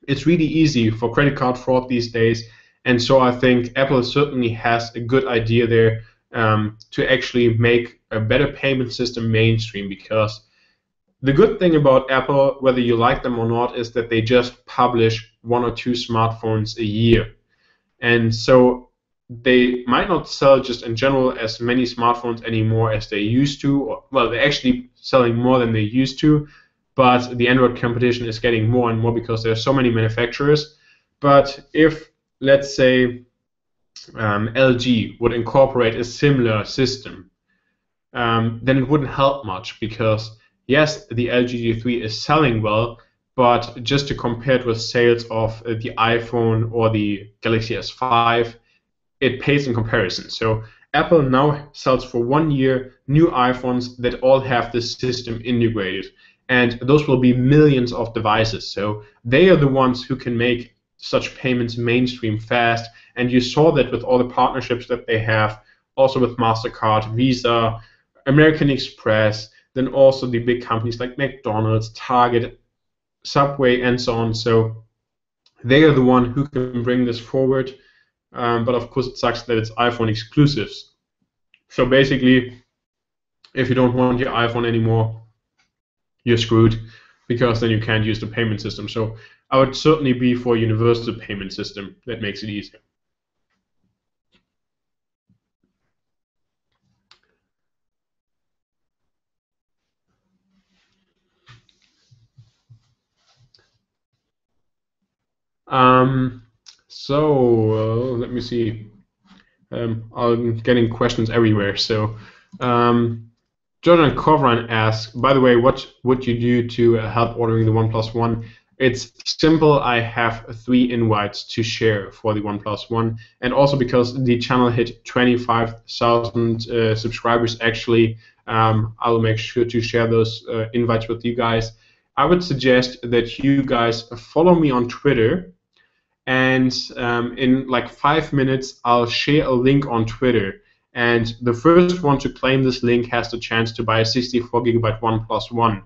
it's really easy for credit card fraud these days, and so I think Apple certainly has a good idea there to actually make a better payment system mainstream, because the good thing about Apple, whether you like them or not, is that they just publish 1 or 2 smartphones a year. And so they might not sell just in general as many smartphones anymore as they used to. Or, well, they're actually selling more than they used to, but the Android competition is getting more and more because there are so many manufacturers. But if, let's say, LG would incorporate a similar system, then it wouldn't help much, because yes, the LG G3 is selling well, but just to compare it with sales of the iPhone or the Galaxy S5, it pays in comparison. So Apple now sells for 1 year new iPhones that all have this system integrated, and those will be millions of devices. So they are the ones who can make such payments mainstream fast, and you saw that with all the partnerships that they have, also with MasterCard, Visa, American Express, then also the big companies like McDonald's, Target, Subway, and so on. So they are the one who can bring this forward. But of course, it sucks that it's iPhone exclusives. So basically, if you don't want your iPhone anymore, you're screwed, because then you can't use the payment system. So I would certainly be for a universal payment system that makes it easier. Let me see. I'm getting questions everywhere. So Jordan Kovran asks, by the way, what would you do to help ordering the OnePlus One? It's simple. I have 3 invites to share for the OnePlus One, and also because the channel hit 25,000 subscribers, actually, I'll make sure to share those invites with you guys. I would suggest that you guys follow me on Twitter, and in like 5 minutes, I'll share a link on Twitter. And the first one to claim this link has the chance to buy a 64GB OnePlus One.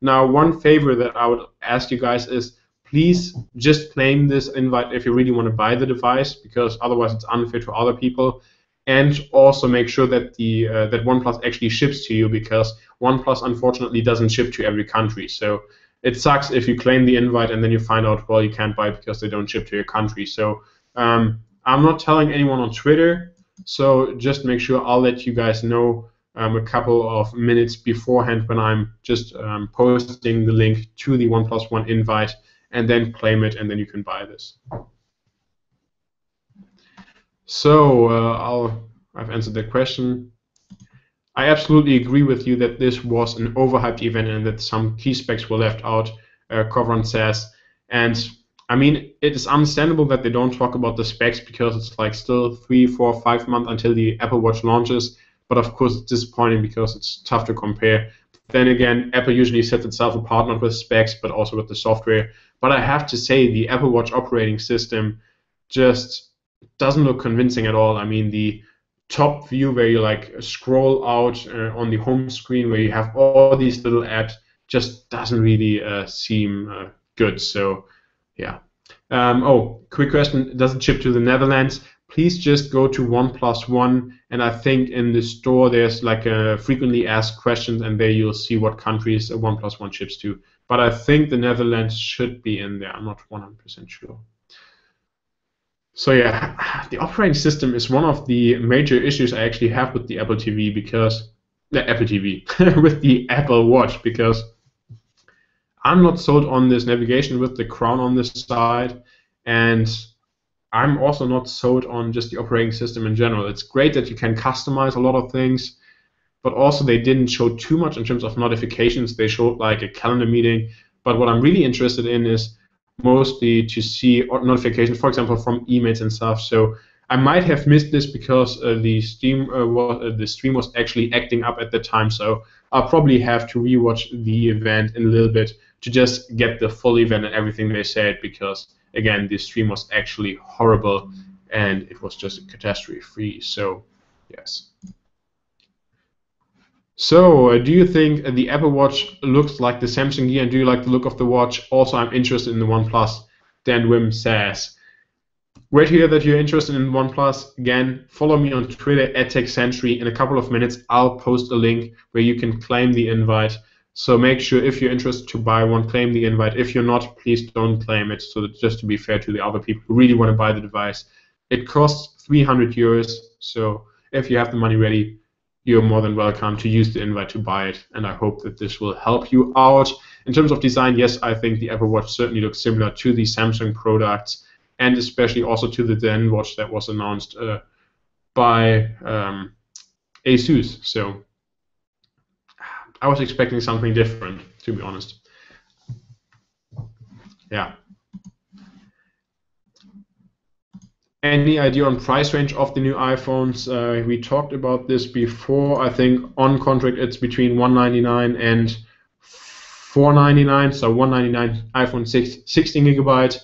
Now, one favor that I would ask you guys is, please just claim this invite if you really want to buy the device, because otherwise it's unfair to other people. And also make sure that the that OnePlus actually ships to you, because OnePlus unfortunately doesn't ship to every country. So it sucks if you claim the invite and then you find out, well, you can't buy it because they don't ship to your country. So I'm not telling anyone on Twitter. So just make sure I'll let you guys know a couple of minutes beforehand when I'm just posting the link to the OnePlus One invite, and then claim it, and then you can buy this. So I've answered that question. I absolutely agree with you that this was an overhyped event and that some key specs were left out, Coveron says. And I mean, it is understandable that they don't talk about the specs because it's like still 3, 4, 5 months until the Apple Watch launches. But of course, it's disappointing because it's tough to compare. Then again, Apple usually sets itself apart not with specs, but also with the software. But I have to say, the Apple Watch operating system just doesn't look convincing at all. I mean, the top view where you like scroll out on the home screen where you have all these little apps just doesn't really seem good. So yeah. Oh, quick question. Does it ship to the Netherlands? Please just go to OnePlus One, and I think in the store there's like a frequently asked questions, and there you'll see what countries a OnePlus One ships to. But I think the Netherlands should be in there. I'm not 100% sure. So yeah, the operating system is one of the major issues I actually have with the Apple TV because the Apple TV with the Apple Watch because I'm not sold on this navigation with the crown on this side, and I'm also not sold on just the operating system in general. It's great that you can customize a lot of things, but also they didn't show too much in terms of notifications. They showed like a calendar meeting, but what I'm really interested in is mostly to see notifications, for example, from emails and stuff. So I might have missed this because the stream was actually acting up at the time. So I'll probably have to rewatch the event in a little bit to just get the full event and everything they said because again, the stream was actually horrible and it was just catastrophe free. So yes. So, do you think the Apple Watch looks like the Samsung Gear, and do you like the look of the watch? Also, I'm interested in the OnePlus. Dan Wim says. Great to hear that you're interested in OnePlus. Again, follow me on Twitter at TechCentury. In a couple of minutes, I'll post a link where you can claim the invite. So make sure if you're interested to buy one, claim the invite. If you're not, please don't claim it. So that just to be fair to the other people who really want to buy the device. It costs 300 euros. So if you have the money ready, you're more than welcome to use the invite to buy it, and I hope that this will help you out. In terms of design, yes, I think the Apple Watch certainly looks similar to the Samsung products, and especially also to the Den watch that was announced by Asus. So I was expecting something different, to be honest. Yeah. Any idea on price range of the new iPhones? We talked about this before. I think on contract it's between 199 and 499. So 199 iPhone 6 16 gigabyte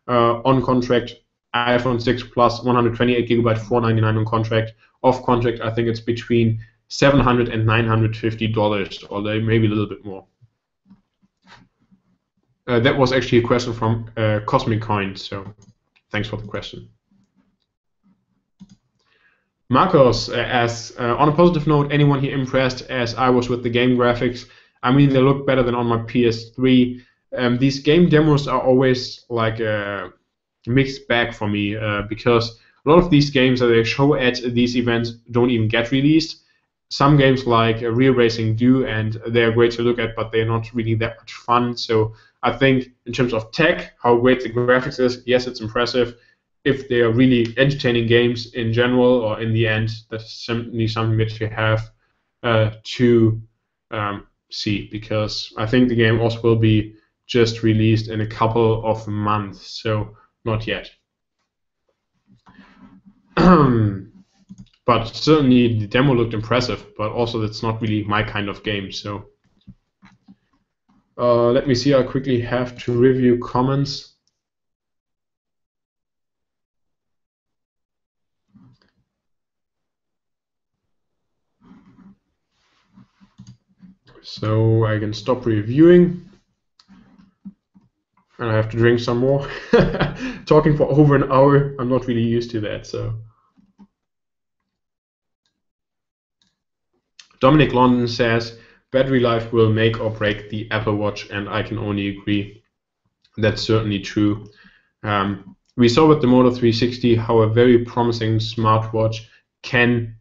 on contract, iPhone 6 Plus 128 gigabyte 499 on contract. Off contract, I think it's between $700 and $950, or maybe a little bit more. That was actually a question from Cosmic Coin. So thanks for the question. Marcos asks, on a positive note, anyone here impressed as I was with the game graphics? I mean, they look better than on my PS3. These game demos are always like a mixed bag for me because a lot of these games that they show at these events don't even get released. Some games like Real Racing do, and they're great to look at, but they're not really that much fun. So I think in terms of tech, how great the graphics is, yes, it's impressive. If they are really entertaining games in general, or in the end, that's certainly something that you have to see, because I think the game also will be just released in a couple of months, so not yet. But certainly the demo looked impressive, but also that's not really my kind of game. So let me see, I quickly have to review comments. So I can stop reviewing, and I have to drink some more. Talking for over an hour, I'm not really used to that. So Dominic London says, battery life will make or break the Apple Watch, and I can only agree. That's certainly true. We saw with the Moto 360 how a very promising smartwatch can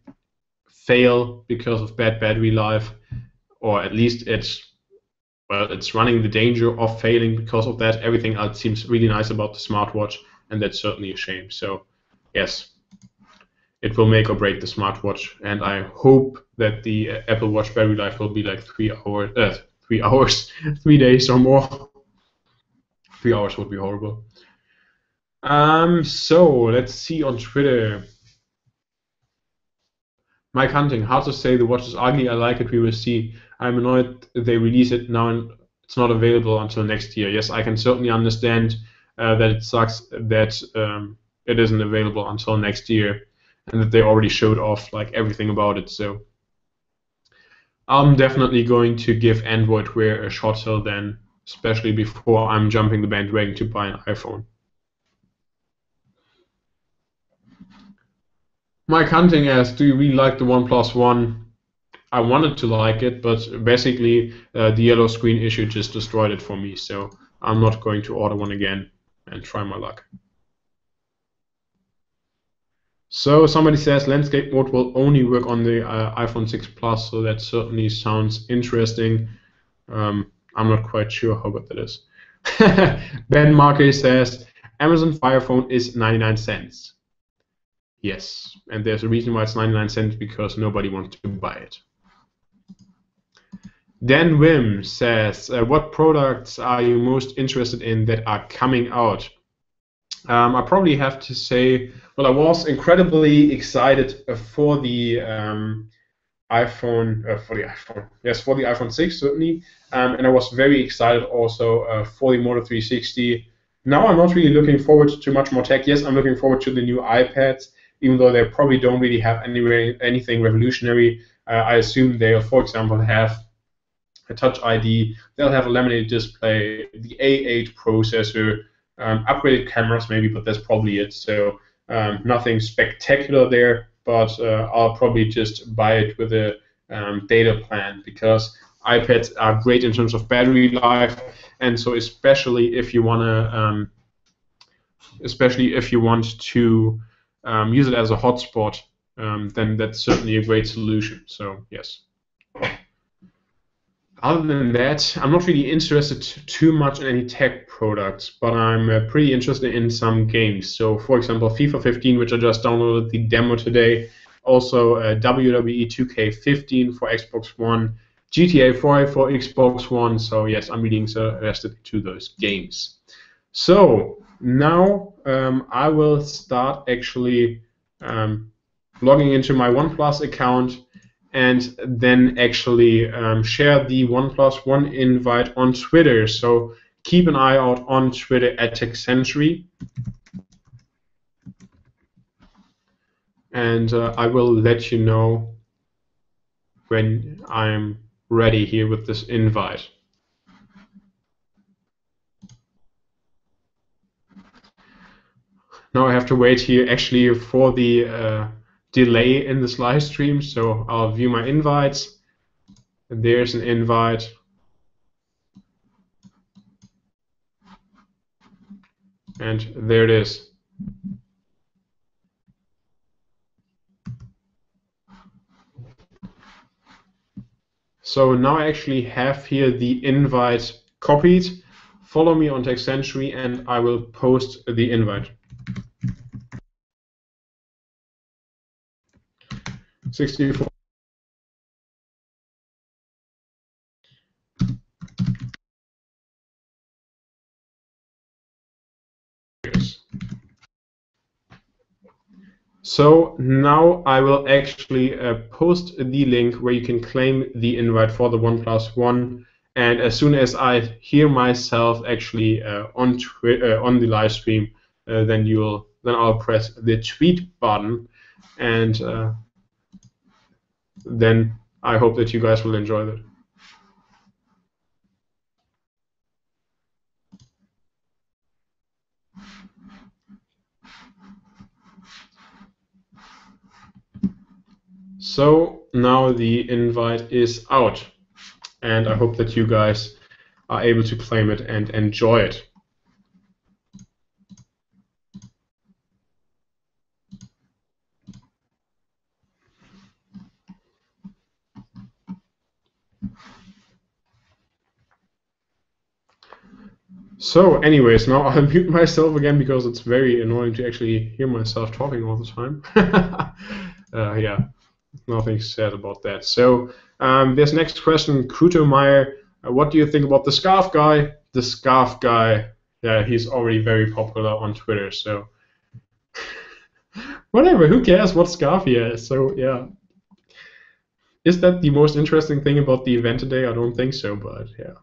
fail because of bad battery life, or at least it's running the danger of failing because of that. Everything else seems really nice about the smartwatch, and that's certainly a shame. So yes. it will make or break the smartwatch. And I hope that the Apple Watch battery life will be like 3 hours, 3 hours, 3 days or more. 3 hours would be horrible. So let's see on Twitter. Mike Hunting, hard to say the watch is ugly. I like it. We will see. I'm annoyed they release it now and it's not available until next year. Yes, I can certainly understand that it sucks that it isn't available until next year and that they already showed off like everything about it. So I'm definitely going to give Android Wear a shot till then, especially before I'm jumping the bandwagon to buy an iPhone. Mike Hunting asks, do you really like the OnePlus One? I wanted to like it, but basically the yellow screen issue just destroyed it for me, so I'm not going to order one again and try my luck. So somebody says landscape mode will only work on the iPhone 6 Plus, so that certainly sounds interesting. I'm not quite sure how good that is. Ben Marquez says Amazon Fire Phone is 99 cents. Yes, and there's a reason why it's 99 cents, because nobody wants to buy it. Dan Wim says, what products are you most interested in that are coming out? I probably have to say, well, I was incredibly excited for the iPhone 6 certainly, and I was very excited also for the Moto 360. Now I'm not really looking forward to much more tech. Yes, I'm looking forward to the new iPads, even though they probably don't really have anything revolutionary. I assume they'll, for example, have a Touch ID, they'll have a laminated display, the A8 processor, upgraded cameras maybe, but that's probably it. So nothing spectacular there, but I'll probably just buy it with a data plan, because iPads are great in terms of battery life, and so especially if you want to use it as a hotspot, then that's certainly a great solution. So yes. Other than that, I'm not really interested too much in any tech products, but I'm pretty interested in some games. So, for example, FIFA 15, which I just downloaded the demo today. Also, WWE 2K15 for Xbox One, GTA 4 for Xbox One. So, yes, I'm really interested to those games. So, now I will start actually logging into my OnePlus account, and then actually share the OnePlus One invite on Twitter. So keep an eye out on Twitter at TechCentury. And I will let you know when I'm ready here with this invite. Now I have to wait here actually for the delay in this live stream, so I'll view my invites. There's an invite. And there it is. So now I actually have here the invite copied. Follow me on TechCentury and I will post the invite. 64. So now I will actually post the link where you can claim the invite for the OnePlus One. And as soon as I hear myself actually on the live stream, then I'll press the tweet button, and then I hope that you guys will enjoy that. So now the invite is out, and I hope that you guys are able to claim it and enjoy it. So anyways, now I'll mute myself again because it's very annoying to actually hear myself talking all the time. Yeah, nothing said about that. So this next question, Krutomeyer, what do you think about the scarf guy? The scarf guy, yeah, he's already very popular on Twitter. So whatever, who cares what scarf he has? So yeah, is that the most interesting thing about the event today? I don't think so, but yeah.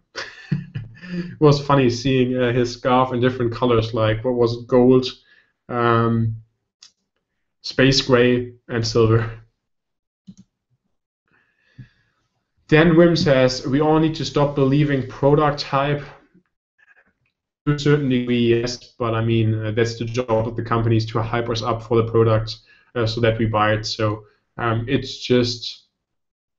It was funny seeing his scarf in different colors, like what was it, gold, um, space gray, and silver. Dan Wim says we all need to stop believing product hype. To a certain degree, yes, but I mean that's the job of the companies to hype us up for the products so that we buy it. So it's just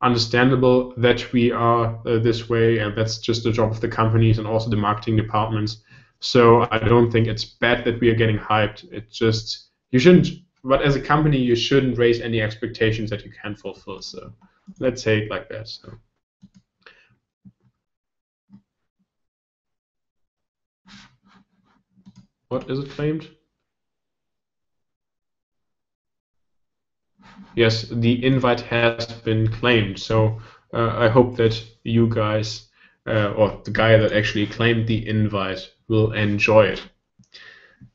understandable that we are this way, and that's just the job of the companies and also the marketing departments. So I don't think it's bad that we are getting hyped. It's just you shouldn't, but as a company, you shouldn't raise any expectations that you can't fulfill. So let's say it like that. So. What is it claimed? Yes, the invite has been claimed. So I hope that you guys, or the guy that actually claimed the invite, will enjoy it.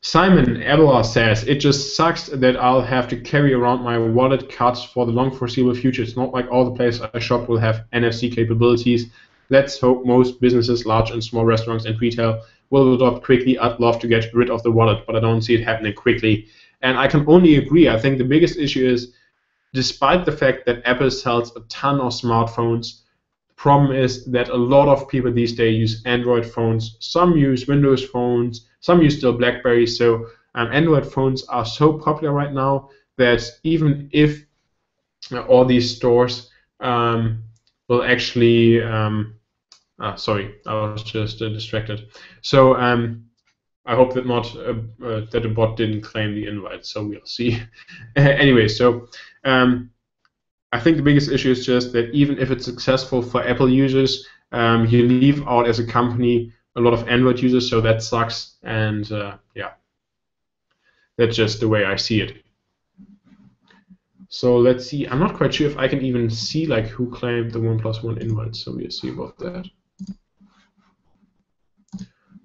Simon Ella says, it just sucks that I'll have to carry around my wallet cards for the long foreseeable future. It's not like all the places I shop will have NFC capabilities. Let's hope most businesses, large and small restaurants and retail, will adopt quickly. I'd love to get rid of the wallet, but I don't see it happening quickly. And I can only agree. I think the biggest issue is, despite the fact that Apple sells a ton of smartphones, the problem is that a lot of people these days use Android phones. Some use Windows phones. Some use still BlackBerry. So Android phones are so popular right now that even if all these stores will actually, sorry, I was just distracted. So I hope that not that the bot didn't claim the invite. So we'll see. Anyway, so. I think the biggest issue is just that even if it's successful for Apple users, you leave out as a company a lot of Android users, so that sucks. And yeah, that's just the way I see it. So let's see. I'm not quite sure if I can even see like who claimed the OnePlus One invite. So we'll see about that.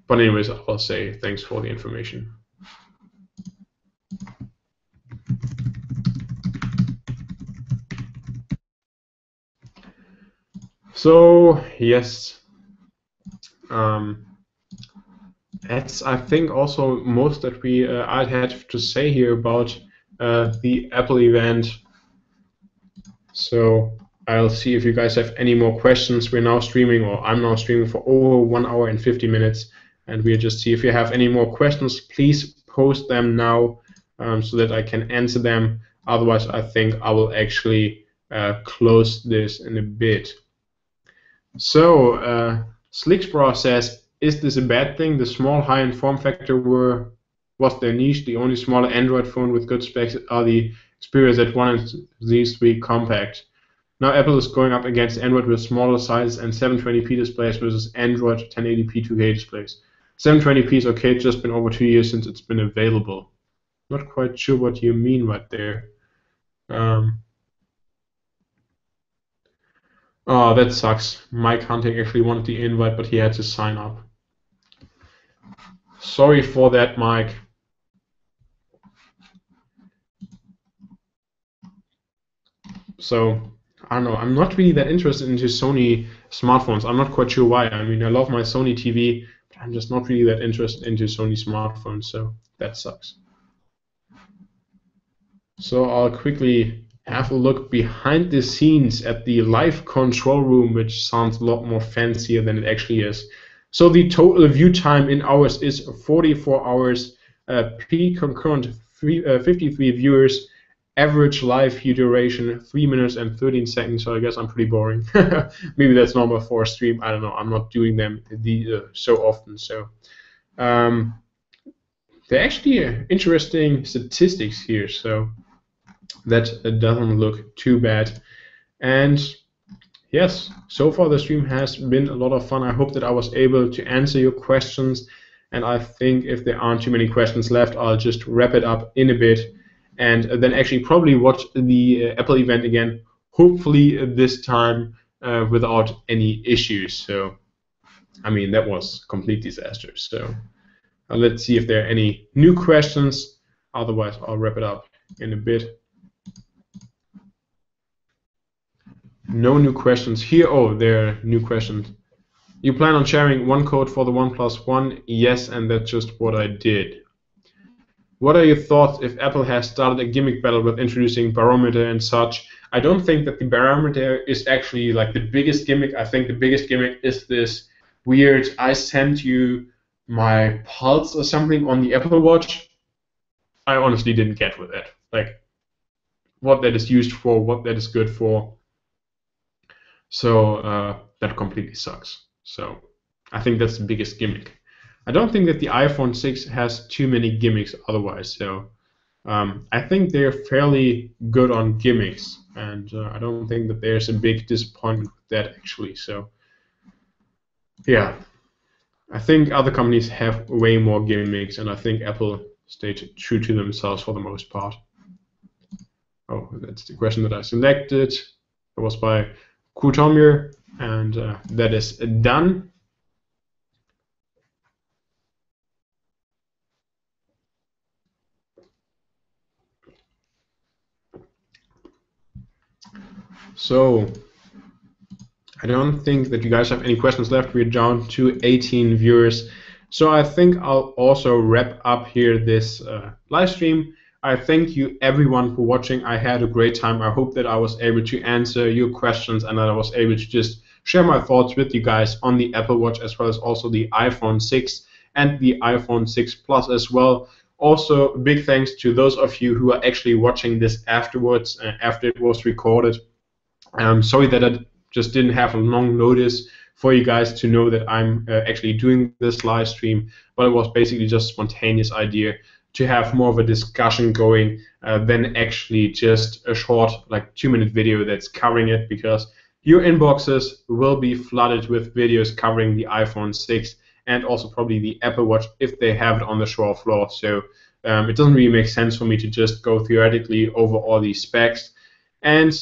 But anyways, I'll say thanks for the information. So yes, that's I think also most that we I had to say here about the Apple event. So I'll see if you guys have any more questions. We're now streaming, or I'm now streaming for over 1 hour and 50 minutes, and we'll just see if you have any more questions. Please post them now so that I can answer them. Otherwise, I think I will actually close this in a bit. So Slicksbra says, is this a bad thing? The small high-end form factor was their niche. The only smaller Android phone with good specs are the Xperia Z1 and Z3 Compact. Now Apple is going up against Android with smaller sizes and 720p displays versus Android 1080p 2K displays. 720p is okay, it's just been over 2 years since it's been available. Not quite sure what you mean right there. Oh, that sucks. Mike Hunting actually wanted the invite, but he had to sign up. Sorry for that, Mike. So, I don't know. I'm not really that interested into Sony smartphones. I'm not quite sure why. I mean, I love my Sony TV, but I'm just not really that interested into Sony smartphones, so that sucks. So I'll quickly have a look behind the scenes at the live control room, which sounds a lot more fancier than it actually is. So the total view time in hours is 44 hours, peak concurrent 53 viewers, average live view duration 3 minutes and 13 seconds. So I guess I'm pretty boring. Maybe that's normal for a stream. I don't know. I'm not doing them so often. So they're actually interesting statistics here. So that doesn't look too bad. And yes, so far the stream has been a lot of fun. I hope that I was able to answer your questions. And I think if there aren't too many questions left, I'll just wrap it up in a bit. and then actually probably watch the Apple event again, hopefully this time without any issues. So, I mean, that was complete disaster. So let's see if there are any new questions. Otherwise, I'll wrap it up in a bit. No new questions here. Oh, there are new questions. You plan on sharing one code for the OnePlus One? Yes, and that's just what I did. What are your thoughts if Apple has started a gimmick battle with introducing barometer and such? I don't think that the barometer is actually like the biggest gimmick. I think the biggest gimmick is this weird, I sent you my pulse or something on the Apple Watch. I honestly didn't get with it. Like what that is used for, what that is good for. So that completely sucks. So I think that's the biggest gimmick. I don't think that the iPhone 6 has too many gimmicks otherwise. So I think they're fairly good on gimmicks, and I don't think that there's a big disappointment with that actually. So yeah, I think other companies have way more gimmicks, and I think Apple stayed true to themselves for the most part. Oh, that's the question that I selected. It was by Kutomir, and that is done. So I don't think that you guys have any questions left. We're down to 18 viewers. So I think I'll also wrap up here this live stream. I thank you everyone for watching. I had a great time. I hope that I was able to answer your questions and that I was able to just share my thoughts with you guys on the Apple Watch, as well as also the iPhone 6 and the iPhone 6 Plus as well. Also, big thanks to those of you who are actually watching this afterwards, after it was recorded. I'm sorry that I just didn't have a long notice for you guys to know that I'm actually doing this live stream, but it was basically just a spontaneous idea to have more of a discussion going than actually just a short, like 2-minute video that's covering it, because your inboxes will be flooded with videos covering the iPhone 6 and also probably the Apple Watch if they have it on the show floor. So it doesn't really make sense for me to just go theoretically over all these specs. And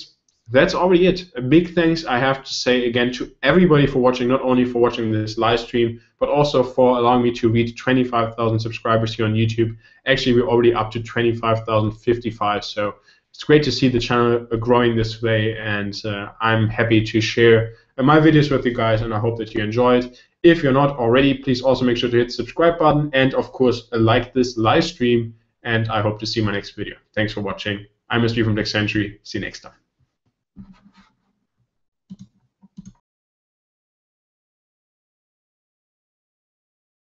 that's already it. A big thanks I have to say again to everybody for watching, not only for watching this live stream, but also for allowing me to reach 25,000 subscribers here on YouTube. Actually, we're already up to 25,055, so it's great to see the channel growing this way, and I'm happy to share my videos with you guys, and I hope that you enjoyed. If you're not already, please also make sure to hit the subscribe button, and of course, like this live stream, and I hope to see you in my next video. Thanks for watching. I'm Mr. from TechCentury. See you next time.